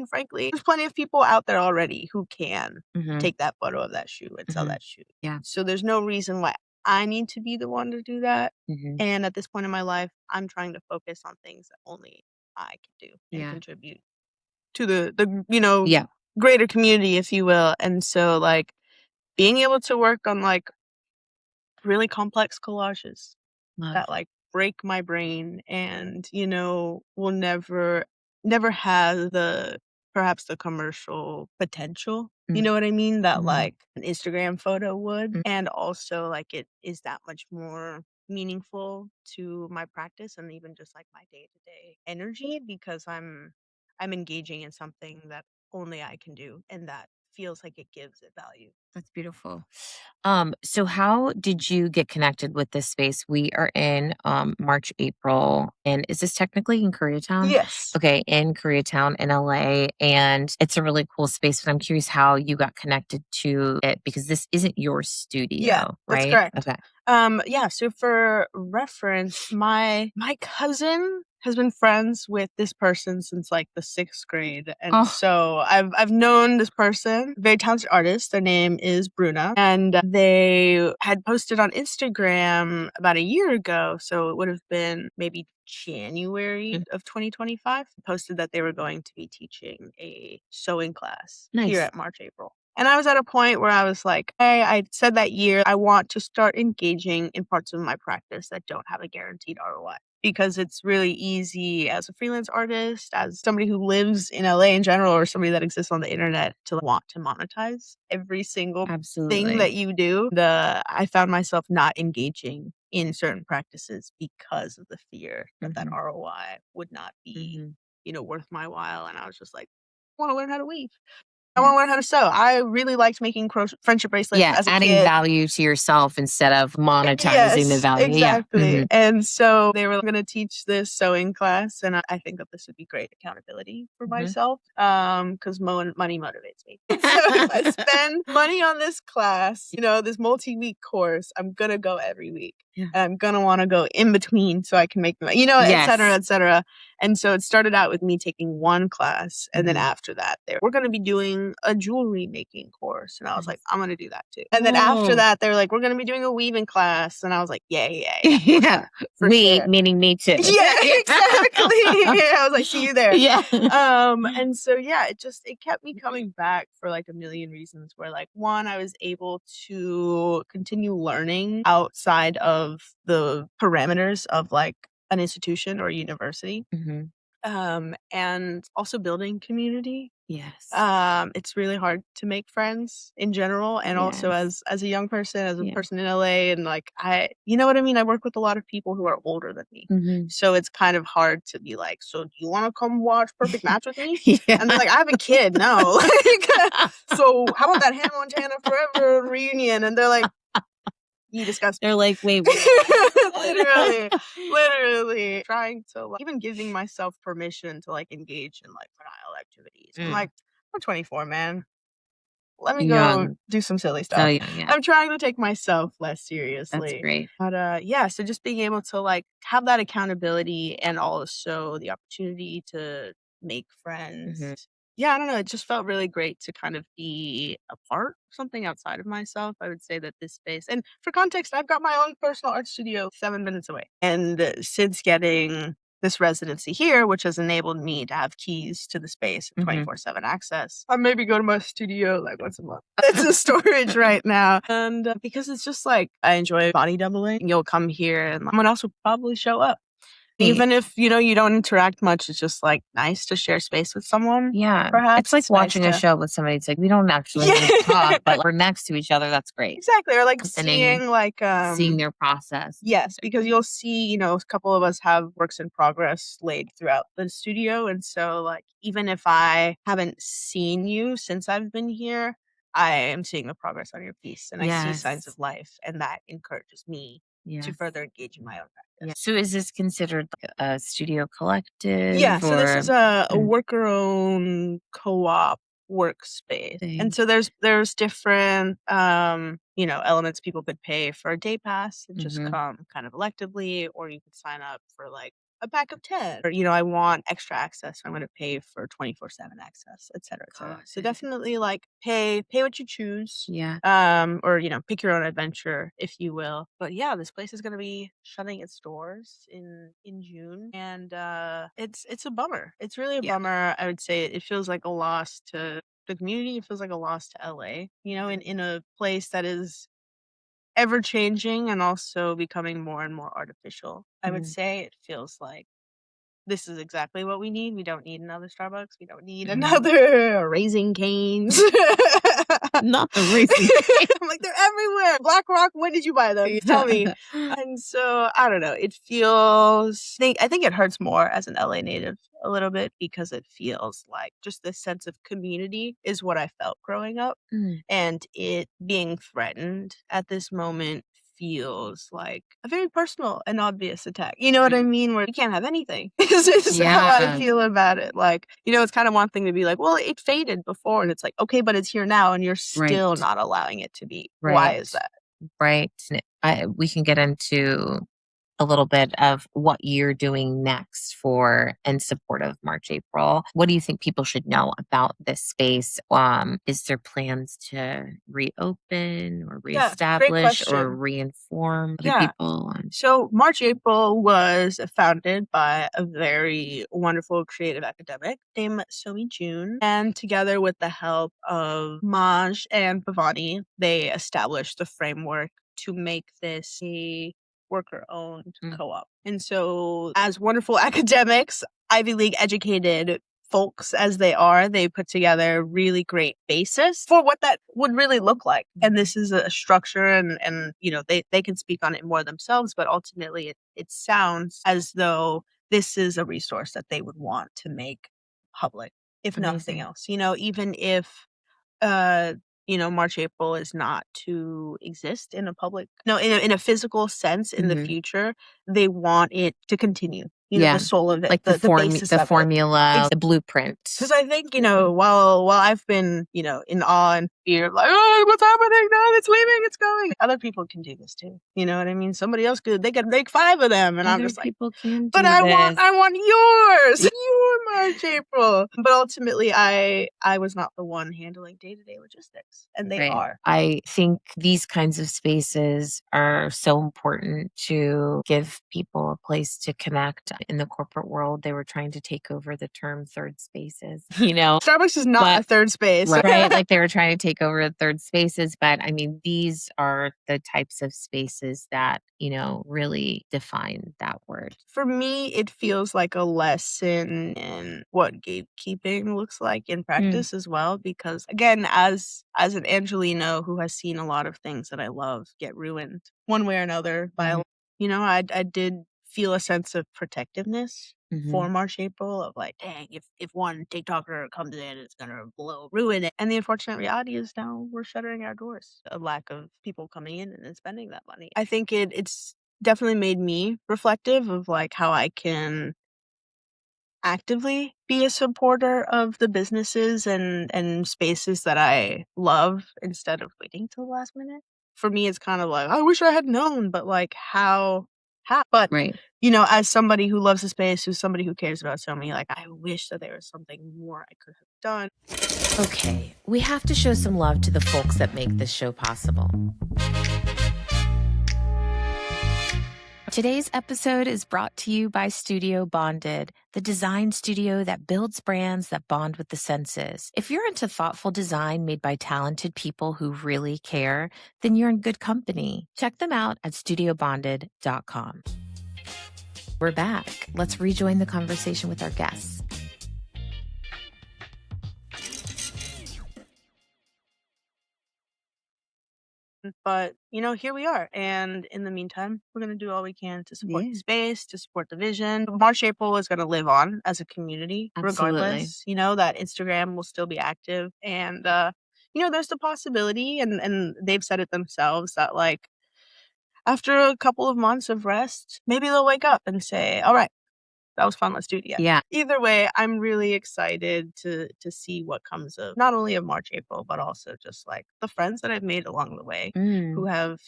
B: frankly, there's plenty of people out there already who can take that photo of that shoe and sell that shoe.
A: Yeah.
B: So there's no reason why I need to be the one to do that. And at this point in my life, I'm trying to focus on things that only I can do and contribute to the greater community, if you will. And so like being able to work on like really complex collages that like break my brain and will never have perhaps the commercial potential, you know what I mean, that like an Instagram photo would. And also like it is that much more meaningful to my practice and even just like my day-to-day energy because I'm engaging in something that only I can do and that feels like it gives it value.
A: That's beautiful. So how did you get connected with this space? We are in March, April, and is this technically in Koreatown?
B: Yes.
A: Okay, in Koreatown in LA, and it's a really cool space. But I'm curious how you got connected to it because this isn't your studio,
B: That's
A: right?
B: correct.
A: Okay.
B: So for reference, my cousin has been friends with this person since like the 6th grade. And so I've known this person, very talented artist. Their name is Bruna. And they had posted on Instagram about a year ago. So it would have been maybe January of 2025, posted that they were going to be teaching a sewing class here at March, April. And I was at a point where I was like, hey, I said that year, I want to start engaging in parts of my practice that don't have a guaranteed ROI. Because it's really easy as a freelance artist, as somebody who lives in LA in general, or somebody that exists on the internet to want to monetize every single thing that you do. I found myself not engaging in certain practices because of the fear that ROI would not be, worth my while. And I was just like, I want to learn how to weave. I want to learn how to sew. I really liked making friendship bracelets as a
A: adding
B: kid.
A: value to yourself instead of monetizing the value.
B: Exactly.
A: Yeah.
B: And so they were going to teach this sewing class, and I think that this would be great accountability for myself because money motivates me. So if I spend money on this class, this multi-week course, I'm going to go every week. Yeah. And I'm going to want to go in between so I can make money, et cetera, et cetera. And so it started out with me taking one class. And then after that, we're going to be doing a jewelry making course. And I was like, I'm going to do that too. And then after that, they were like, we're going to be doing a weaving class. And I was like, yeah.
A: Sure. Meaning me too.
B: Yeah, exactly. I was like, see you there. Yeah. And so, it kept me coming back for like a million reasons where like, one, I was able to continue learning outside of the parameters of like an institution or a university. And also building community. Yes. It's really hard to make friends in general. And also as a young person, as a person in LA, and like you know what I mean? I work with a lot of people who are older than me. So it's kind of hard to be like, so do you want to come watch Perfect Match with me? And they're like, I have a kid. No. So how about that Hannah Montana Forever reunion? And they're like, you disgust me.
A: They're like, wait.
B: literally trying to even giving myself permission to like engage in like denial activities. I'm like, I'm 24, man. let me go do some silly stuff. I'm trying to take myself less seriously.
A: That's great.
B: But so just being able to like have that accountability and also the opportunity to make friends. Yeah, I don't know. It just felt really great to kind of be a part of something outside of myself. I would say that this space, and for context, I've got my own personal art studio 7 minutes away. And since getting this residency here, which has enabled me to have keys to the space and 24/7 access, I maybe go to my studio like once a month. It's in storage right now. And because it's just like, I enjoy body doubling. You'll come here and someone else will probably show up. Even if, you don't interact much, it's just like nice to share space with someone.
A: Yeah.
B: Perhaps
A: it's like watching a show with somebody. It's like, we don't actually talk, but we're next to each other. That's great.
B: Exactly. Or like seeing
A: their process.
B: Yes, because you'll see, a couple of us have works in progress laid throughout the studio. And so like, even if I haven't seen you since I've been here, I am seeing the progress on your piece and I see signs of life, and that encourages me to further engage in my own practice.
A: Yeah. So is this considered a studio collective?
B: Yeah, so this is a worker-owned co-op workspace. And so there's different elements. People could pay for a day pass and just come kind of electively, or you could sign up for like a pack of 10. Or, I want extra access, so I'm going to pay for 24/7 access, et cetera, et cetera. So definitely like pay what you choose.
A: Yeah.
B: Or, pick your own adventure, if you will. But yeah, this place is going to be shutting its doors in June. And it's a bummer. It's really a bummer. I would say it feels like a loss to the community. It feels like a loss to LA, in a place that is ever changing and also becoming more and more artificial. I would say it feels like this is exactly what we need. We don't need another Starbucks. We don't need another Raising Cane's.
A: Not the Raising Cane's.
B: I'm like, they're everywhere. Black Rock, when did you buy them? Tell me. And so, I don't know. It feels, I think it hurts more as an LA native a little bit, because it feels like just this sense of community is what I felt growing up. And it being threatened at this moment feels like a very personal and obvious attack. You know what I mean? Where you can't have anything. This is how I feel about it. Like, it's kind of one thing to be like, well, it faded before. And it's like, okay, but it's here now and you're still not allowing it to be. Why is that?
A: Right. We can get into a little bit of what you're doing next for in support of March, April. What do you think people should know about this space? Is there plans to reopen or reestablish or reinform people?
B: So March, April was founded by a very wonderful creative academic named Somi June. And together with the help of Maj and Bhavani, they established the framework to make this a worker-owned co-op. And so as wonderful academics, Ivy League educated folks as they are, they put together a really great basis for what that would really look like. And this is a structure and they can speak on it more themselves, but ultimately it sounds as though this is a resource that they would want to make public, if nothing else. Even if March, April is not to exist in a public, in a physical sense in the future, they want it to continue. The soul of it,
A: like the formula, the blueprint.
B: Because I think, while I've been, in awe and fear, like, oh, what's happening? No, it's leaving, it's going. Other people can do this too. You know what I mean? Somebody else could. They could make 5 of them, and I'm just like, but I want yours, your March, April. But ultimately, I was not the one handling day-to-day logistics, and they are.
A: I think these kinds of spaces are so important to give people a place to connect. In the corporate world, they were trying to take over the term third spaces.
B: Starbucks is not a third space,
A: right? Like they were trying to take over the third spaces, but I mean, these are the types of spaces that really define that word.
B: For me, it feels like a lesson in what gatekeeping looks like in practice as well. Because again, as an Angelino who has seen a lot of things that I love get ruined one way or another by, I did feel a sense of protectiveness for March, April, of like, dang, if one TikToker comes in, it's gonna ruin it. And the unfortunate reality is now we're shuttering our doors. A lack of people coming in and spending that money. I think it's definitely made me reflective of like how I can actively be a supporter of the businesses and spaces that I love instead of waiting till the last minute. For me, it's kind of like, I wish I had known, but like how, but
A: Right.
B: As somebody who loves the space, who's somebody who cares about so many, like I wish that there was something more I could have done.
A: Okay, we have to show some love to the folks that make this show possible. Today's episode is brought to you by Studio Bonded, the design studio that builds brands that bond with the senses. If you're into thoughtful design made by talented people who really care, then you're in good company. Check them out at studiobonded.com. We're back. Let's rejoin the conversation with our guests.
B: But, here we are. And in the meantime, we're going to do all we can to support the space, to support the vision. March April is going to live on as a community, regardless. That Instagram will still be active. And, there's the possibility, and they've said it themselves, that like after a couple of months of rest, maybe they'll wake up and say, all right, that was fun. Let's do it again.
A: Yeah.
B: Either way, I'm really excited to see what comes of not only of March, April, but also just like the friends that I've made along the way who have,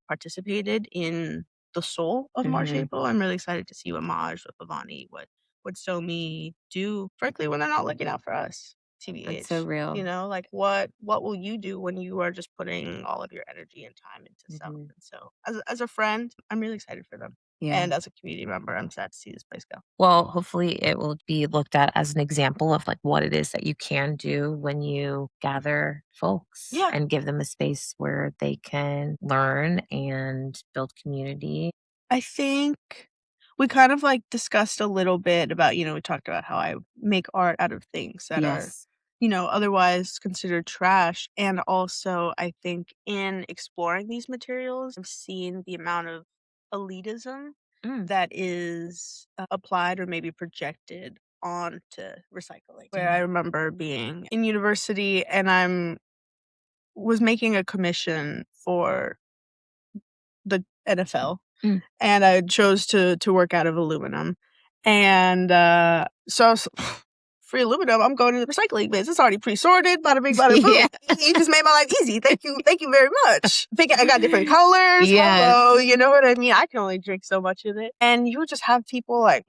B: participated in the soul of March, April. I'm really excited to see what Maj, what Pavani, what Somi do, frankly, when they're not looking out for us. TBH.
A: That's so real.
B: Like what will you do when you are just putting all of your energy and time into stuff? And so as a friend, I'm really excited for them. Yeah. And as a community member, I'm sad to see this place go.
A: Well, hopefully it will be looked at as an example of like what it is that you can do when you gather folks and give them a space where they can learn and build community.
B: I think we kind of like discussed a little bit about, we talked about how I make art out of things that are otherwise considered trash. And also, I think in exploring these materials, I've seen the amount of elitism that is applied or maybe projected onto recycling. Where I remember being in university and was making a commission for the NFL. And I chose to work out of aluminum. And so I was, free aluminum, I'm going to the recycling bins. It's already pre-sorted, bada bing, bada boom. You just made my life easy. Thank you very much. I got different colors. Hello, you know what I mean? I can only drink so much of it. And you would just have people like,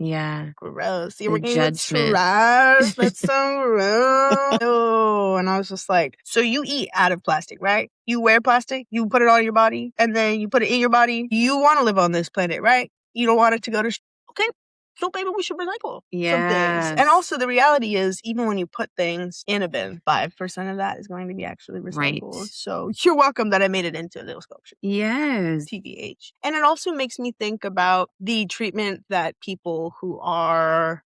B: gross. You were getting trash. That's so gross. Oh, and I was just like, so you eat out of plastic, right? You wear plastic, you put it on your body, and then you put it in your body. You want to live on this planet, right? You don't want it to go to okay. So maybe we should recycle some things. And also the reality is, even when you put things in a bin, 5% of that is going to be actually recycled. Right. So you're welcome that I made it into a little sculpture.
A: Yes.
B: TBH. And it also makes me think about the treatment that people who are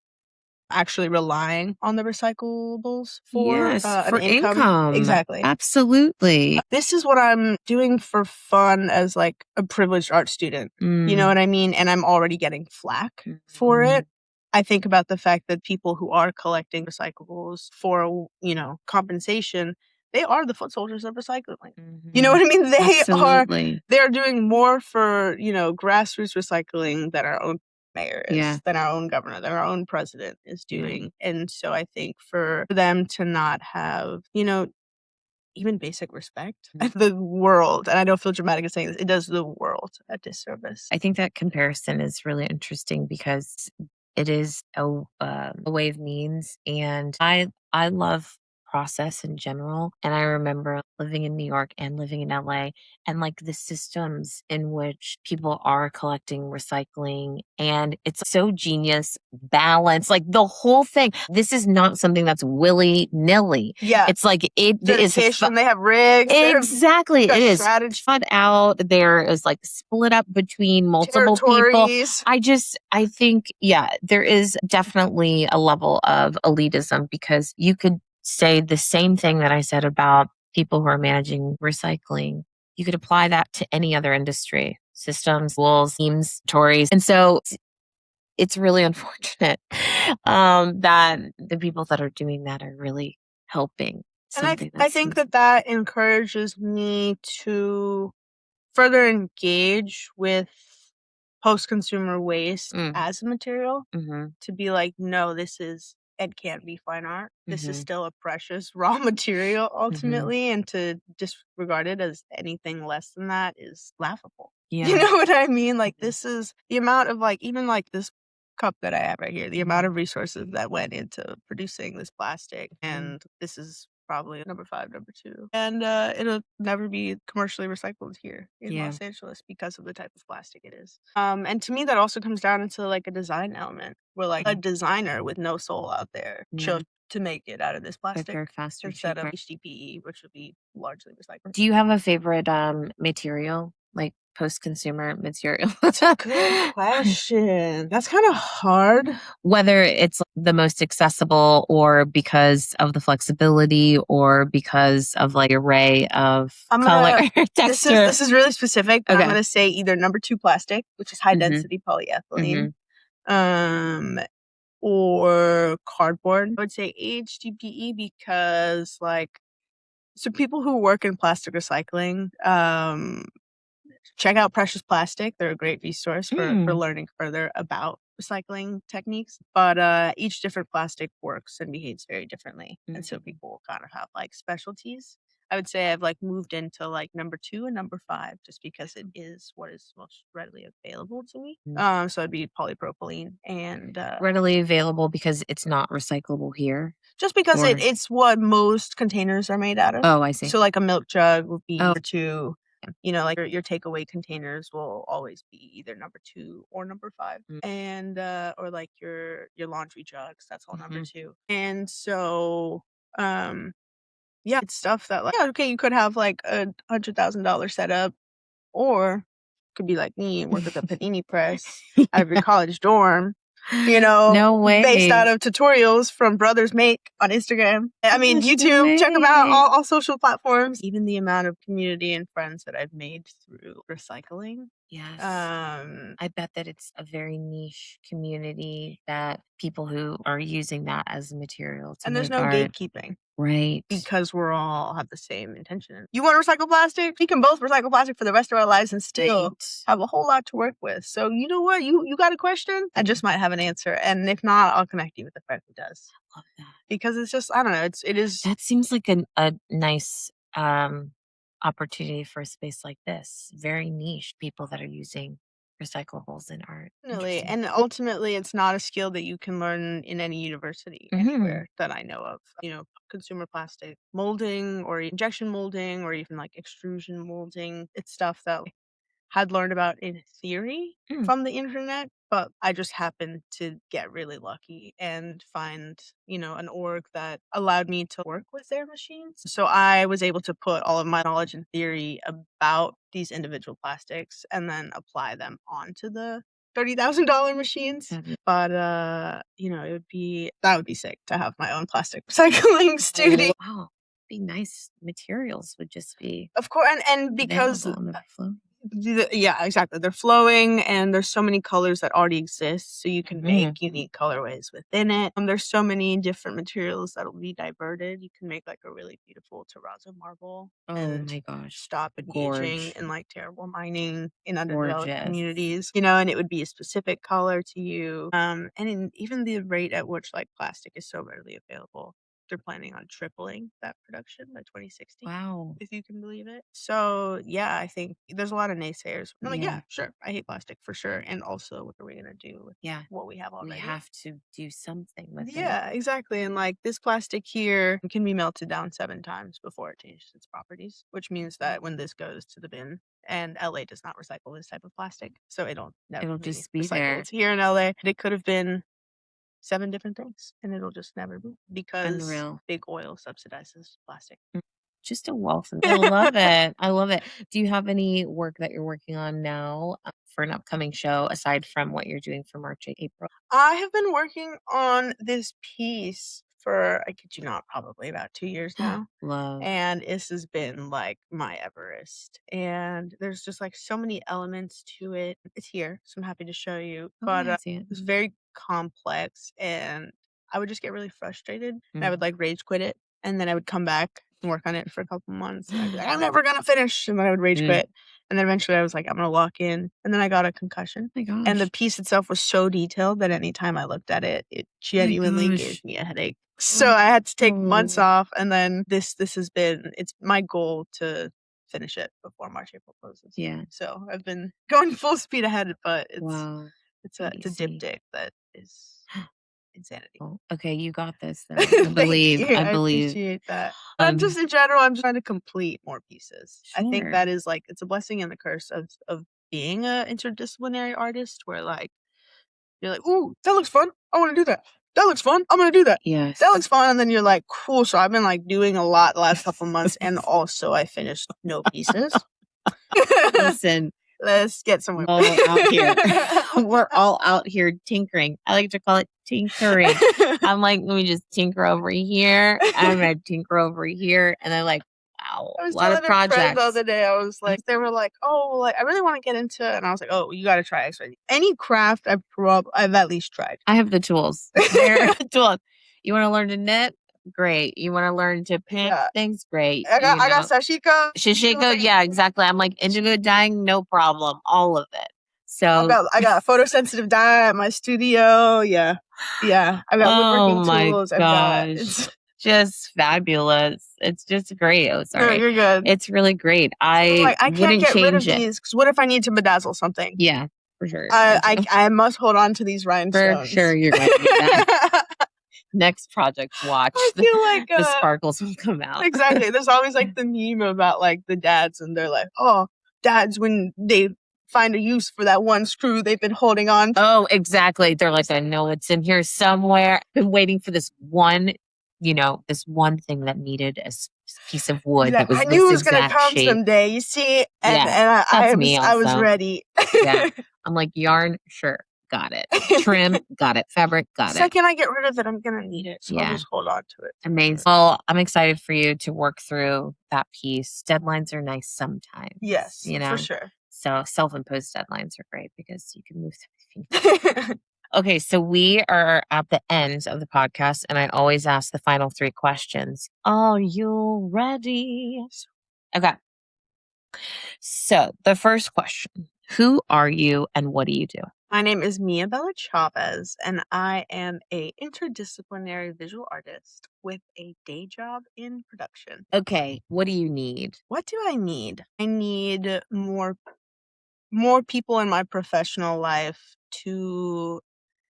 B: actually relying on the recyclables for an income. Exactly.
A: Absolutely.
B: This is what I'm doing for fun as like a privileged art student. You know what I mean? And I'm already getting flack for it. I think about the fact that people who are collecting recyclables for, compensation, they are the foot soldiers of recycling. You know what I mean? They're doing more for, grassroots recycling than our own mayor is, than our own governor, than our own president is doing. And so I think for them to not have, even basic respect, the world, and I don't feel dramatic in saying this, it does the world a disservice.
A: I think that comparison is really interesting because it is a way of means, and I love process in general. And I remember living in New York and living in LA, and like the systems in which people are collecting recycling, and it's so genius, balanced, like the whole thing. This is not something that's willy-nilly.
B: Yeah.
A: It's like it is
B: they have rigs.
A: Exactly. It is
B: strategy.
A: thought out. There is like split up between multiple people. I think, there is definitely a level of elitism, because you could say the same thing that I said about people who are managing recycling. You could apply that to any other industry, systems, rules, teams, Tories. And so it's really unfortunate that the people that are doing that are really helping.
B: And I think that encourages me to further engage with post-consumer waste as a material, to be like, no, this is and can't be fine art. This is still a precious raw material ultimately, and to disregard it as anything less than that is laughable. Yeah. You know what I mean? Like, this is the amount of, like, even like this cup that I have right here, the amount of resources that went into producing this plastic, and this is probably number 5, number 2. And it'll never be commercially recycled here in Los Angeles because of the type of plastic it is. And to me, that also comes down into like a design element, where like a designer with no soul out there chose to make it out of this plastic
A: Quicker, faster,
B: instead
A: cheaper.
B: of HDPE, which would be largely recycled.
A: Do you have a favorite material, like post-consumer material?
B: That's a good question. That's kind of hard.
A: Whether it's the most accessible, or because of the flexibility, or because of like array of color, texture.
B: This is really specific, but I'm gonna say either number 2 plastic, which is high density polyethylene, or cardboard. I would say HDPE because like, so people who work in plastic recycling, check out Precious Plastic. They're a great resource for learning further about recycling techniques. But each different plastic works and behaves very differently. And so people kind of have like specialties. I would say I've like moved into like number 2 and number 5 just because it is what is most readily available to me. So it'd be polypropylene and
A: readily available because it's not recyclable here.
B: Just because it's what most containers are made out of.
A: Oh, I see.
B: So like a milk jug would be number 2. You know, like your takeaway containers will always be either number 2 or number 5. And or like your laundry jugs, that's all number 2. And so yeah, it's stuff that like, yeah, okay, you could have like a $100,000 setup, or could be like me and work with a panini press out of your college dorm. You know,
A: no way.
B: Based out of tutorials from Brothers Make on Instagram. I mean, YouTube, check them out, all social platforms. Even the amount of community and friends that I've made through recycling.
A: Yes. I bet that it's a very niche community, that people who are using that as a material to
B: and there's
A: make
B: no
A: art.
B: Gatekeeping.
A: Right.
B: Because we're all have the same intention. You want to recycle plastic? We can both recycle plastic for the rest of our lives and still have a whole lot to work with. So you know what? You got a question? I just might have an answer. And if not, I'll connect you with a friend who does.
A: Love that.
B: Because it's just, I don't know, it is.
A: That seems like a nice opportunity for a space like this. Very niche people that are using recyclables in art.
B: Definitely. And ultimately, it's not a skill that you can learn in any university anywhere that I know of. You know, consumer plastic molding or injection molding or even like extrusion molding. It's stuff that I had learned about in theory from the internet, but I just happened to get really lucky and find, you know, an org that allowed me to work with their machines. So I was able to put all of my knowledge and theory about these individual plastics and then apply them onto the $30,000 machines. But you know, that would be sick to have my own plastic recycling studio.
A: Wow. Be nice materials would just be,
B: of course, and because yeah, exactly. They're flowing and there's so many colors that already exist. So you can make unique colorways within it. There's so many different materials that will be diverted. You can make like a really beautiful terrazzo marble.
A: Oh my gosh.
B: Stop engaging in like terrible mining in underdeveloped communities, you know, and it would be a specific color to you. And even the rate at which like plastic is so readily available, they're planning on tripling that production by 2060.
A: Wow.
B: If you can believe it. So, yeah, I think there's a lot of naysayers. I'm like, yeah, sure. I hate plastic for sure. And also, what are we going to do with what we have already?
A: We have to do something with it.
B: Yeah, exactly. And like this plastic here can be melted down 7 times before it changes its properties, which means that when this goes to the bin, and LA does not recycle this type of plastic, so it'll
A: just be
B: recycled
A: there.
B: here in LA. It could have been 7 different things, and it'll just never be because big oil subsidizes plastic.
A: Just a wealth of I love it. I love it. Do you have any work that you're working on now for an upcoming show aside from what you're doing for March, April?
B: I have been working on this piece for, I kid you not, probably about 2 years now.
A: Love.
B: And this has been like my Everest. And there's just like so many elements to it. It's here, so I'm happy to show you. But it's very complex and I would just get really frustrated and I would like rage quit it. And then I would come back work on it for a couple months. And I'd be like, I'm never going to finish. And then I would rage quit. And then eventually I was like, I'm going to lock in. And then I got a concussion.
A: Oh my gosh.
B: And the piece itself was so detailed that anytime I looked at it, it genuinely gave me a headache. So I had to take months off. And then this has been, it's my goal to finish it before March, April closes.
A: Yeah.
B: So I've been going full speed ahead, but it's a diptych that is insanity.
A: Oh, okay, you got this though. I believe.
B: I appreciate that. I'm just in general, I'm trying to complete more pieces. Sure. I think that is like, it's a blessing and the curse of being an interdisciplinary artist where like, you're like, ooh, that looks fun. I want to do that. That looks fun. I'm going to do that.
A: Yes.
B: That looks fun. And then you're like, cool. So I've been like doing a lot the last couple months. And also I finished no pieces.
A: Listen.
B: Let's get somewhere.
A: All out here. We're all out here tinkering. I like to call it tinkering. I'm like, let me just tinker over here. I'm going to tinker over here. And they're like, wow, a lot of projects.
B: The other day, I was like, they were like, oh, like I really want to get into it. And I was like, oh, you got to try X. Any craft I've at least tried.
A: I have the tools. Tools. You want to learn to knit? Great. You want to learn to paint things? Great.
B: I got sashiko.
A: Shishiko, yeah, exactly. I'm like indigo dyeing, no problem. All of it. So
B: I got photosensitive dye at my studio. Yeah. I got woodworking tools.
A: Gosh. Just fabulous. It's just great. Oh, sorry.
B: No, you're good.
A: It's really great. I can't get rid of
B: these because what if I need to bedazzle something?
A: Yeah, for sure.
B: I must hold on to these rhinestones.
A: For sure, you're going to do that. Next project, watch. I feel like the sparkles will come out.
B: Exactly. There's always like the meme about like the dads and they're like, oh, dads when they find a use for that one screw they've been holding on to.
A: Oh, exactly. They're like, I know it's in here somewhere. I've been waiting for this one, this one thing that needed a piece of wood that was
B: I knew it was
A: going to
B: come someday, you see? And I was ready.
A: Yeah. I'm like, yarn, sure. Got it. Trim, got it. Fabric, got it.
B: The second I get rid of it, I'm going to need it. So I'll just hold on to it.
A: Amazing. Well, I'm excited for you to work through that piece. Deadlines are nice sometimes.
B: Yes, for sure.
A: So self-imposed deadlines are great because you can move through. Okay, so we are at the end of the podcast, and I always ask the final 3 questions. Are you ready? Okay. So the first question, who are you and what do you do?
B: My name is Mia Bella Chavez, and I am an interdisciplinary visual artist with a day job in production.
A: Okay, what do you need?
B: What do I need? I need more people in my professional life to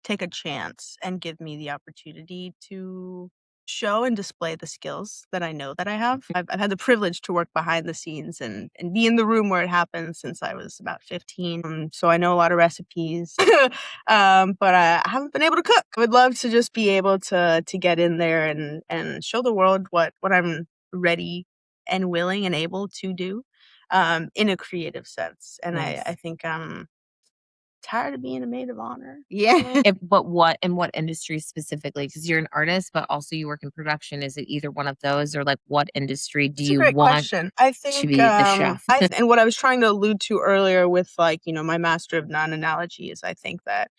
B: take a chance and give me the opportunity to show and display the skills that I know that I have. I've had the privilege to work behind the scenes and be in the room where it happens since I was about 15. So I know a lot of recipes, but I haven't been able to cook. I would love to just be able to get in there and show the world what I'm ready and willing and able to do in a creative sense. And nice. I think I'm tired of being a maid of honor.
A: Yeah. But what in what industry specifically? Because you're an artist, but also you work in production. Is it either one of those, or like what industry do you want
B: question. I think,
A: to be the chef?
B: And what I was trying to allude to earlier with like, my master of none analogy is I think that,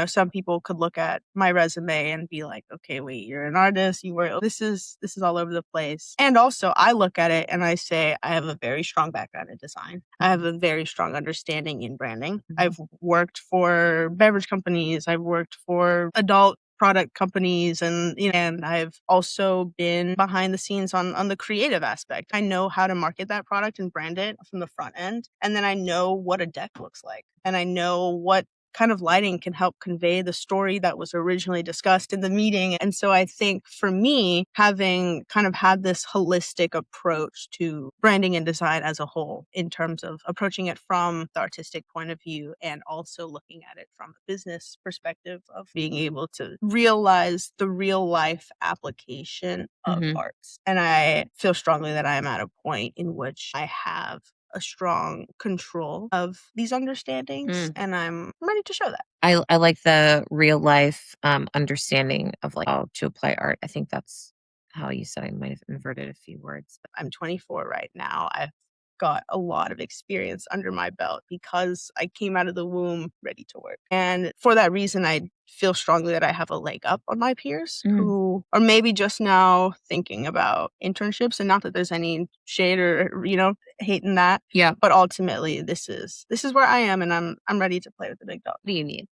B: some people could look at my resume and be like, okay, wait, you're an artist. This is all over the place. And also I look at it and I say, I have a very strong background in design. I have a very strong understanding in branding. Mm-hmm. I've worked for beverage companies. I've worked for adult product companies and I've also been behind the scenes on the creative aspect. I know how to market that product and brand it from the front end. And then I know what a deck looks like. And I know what kind of lighting can help convey the story that was originally discussed in the meeting. And so I think for me, having kind of had this holistic approach to branding and design as a whole, in terms of approaching it from the artistic point of view and also looking at it from a business perspective of being able to realize the real life application of arts. And I feel strongly that I am at a point in which I have a strong control of these understandings and I'm ready to show that.
A: I like the real life understanding of like how to apply art. I think that's how you said. I might have inverted a few words.
B: I'm 24 right now. I've got a lot of experience under my belt because I came out of the womb ready to work. And for that reason, I feel strongly that I have a leg up on my peers who are maybe just now thinking about internships, and not that there's any shade or, hate in that.
A: Yeah.
B: But ultimately this is where I am, and I'm ready to play with the big dog.
A: What do you need?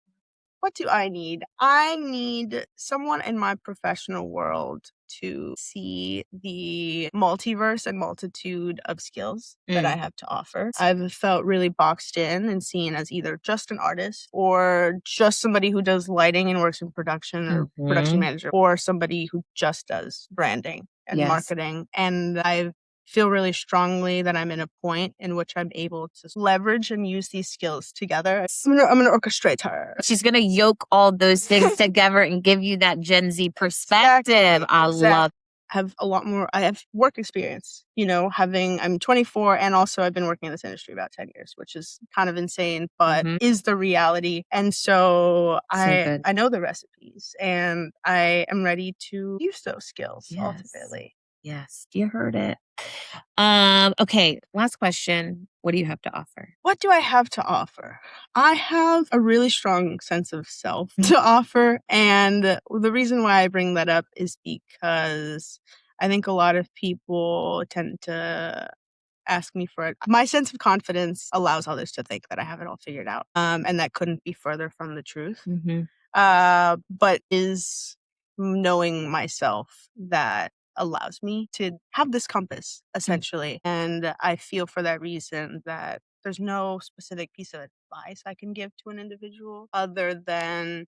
B: What do I need? I need someone in my professional world to see the multiverse and multitude of skills that I have to offer. I've felt really boxed in and seen as either just an artist or just somebody who does lighting and works in production or production manager, or somebody who just does branding and marketing. And I feel really strongly that I'm in a point in which I'm able to leverage and use these skills together. I'm gonna orchestrate her.
A: She's gonna yoke all those things together and give you that Gen Z perspective. Exactly. I love.
B: I have work experience, I'm 24, and also I've been working in this industry about 10 years, which is kind of insane, but is the reality. And so I know the recipes, and I am ready to use those skills ultimately.
A: Yes, you heard it. Okay, last question. What do you have to offer?
B: What do I have to offer? I have a really strong sense of self to offer. And the reason why I bring that up is because I think a lot of people tend to ask me for it. My sense of confidence allows others to think that I have it all figured out. And that couldn't be further from the truth. But is knowing myself that allows me to have this compass, essentially. And I feel for that reason that there's no specific piece of advice I can give to an individual other than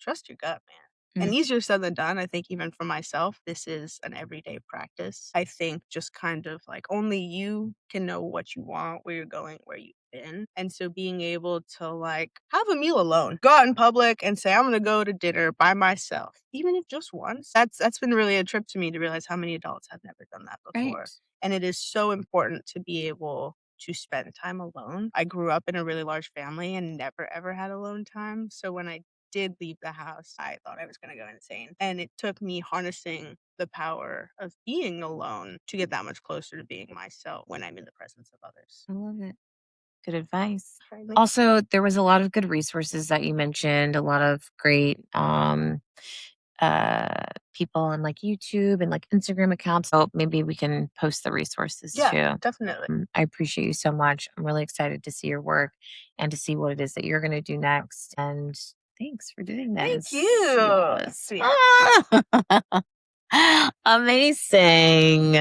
B: trust your gut, man. And easier said than done. I think even for myself, this is an everyday practice. I think just kind of like only you can know what you want, where you're going, where you've been. And so being able to like have a meal alone, go out in public and say, I'm going to go to dinner by myself, even if just once, that's been really a trip to me to realize how many adults have never done that before. Right. And it is so important to be able to spend time alone. I grew up in a really large family and never ever had alone time. So when I did leave the house, I thought I was going to go insane. And it took me harnessing the power of being alone to get that much closer to being myself when I'm in the presence of others.
A: I love it. Good advice. Also, there was a lot of good resources that you mentioned, a lot of great people on like YouTube and like Instagram accounts. So maybe we can post the resources too.
B: Yeah, definitely.
A: I appreciate you so much. I'm really excited to see your work and to see what it is that you're going to do next. And thanks for doing this.
B: Thank you.
A: Yes. Amazing.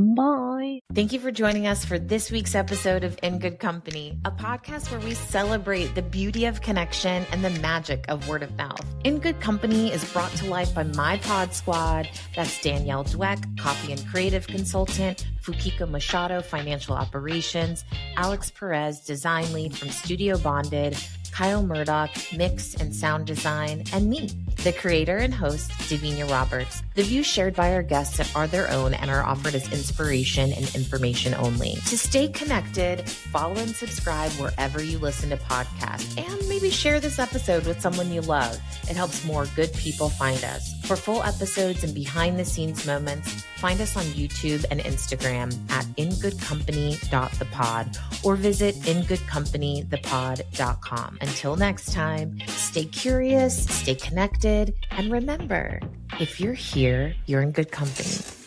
A: Bye. Thank you for joining us for this week's episode of In Good Company, a podcast where we celebrate the beauty of connection and the magic of word of mouth. In Good Company is brought to life by my pod squad. That's Danielle Dweck, copy and creative consultant, Fukiko Machado, financial operations, Alex Perez, design lead from Studio Bonded, Kyle Murdoch, mix and sound design, and me, the creator and host, Davinia Roberts. The views shared by our guests are their own and are offered as inspiration and information only. To stay connected, follow and subscribe wherever you listen to podcasts, and maybe share this episode with someone you love. It helps more good people find us. For full episodes and behind-the-scenes moments, find us on YouTube and Instagram at ingoodcompany.thepod or visit ingoodcompanythepod.com. Until next time, stay curious, stay connected, and remember, if you're here, you're in good company.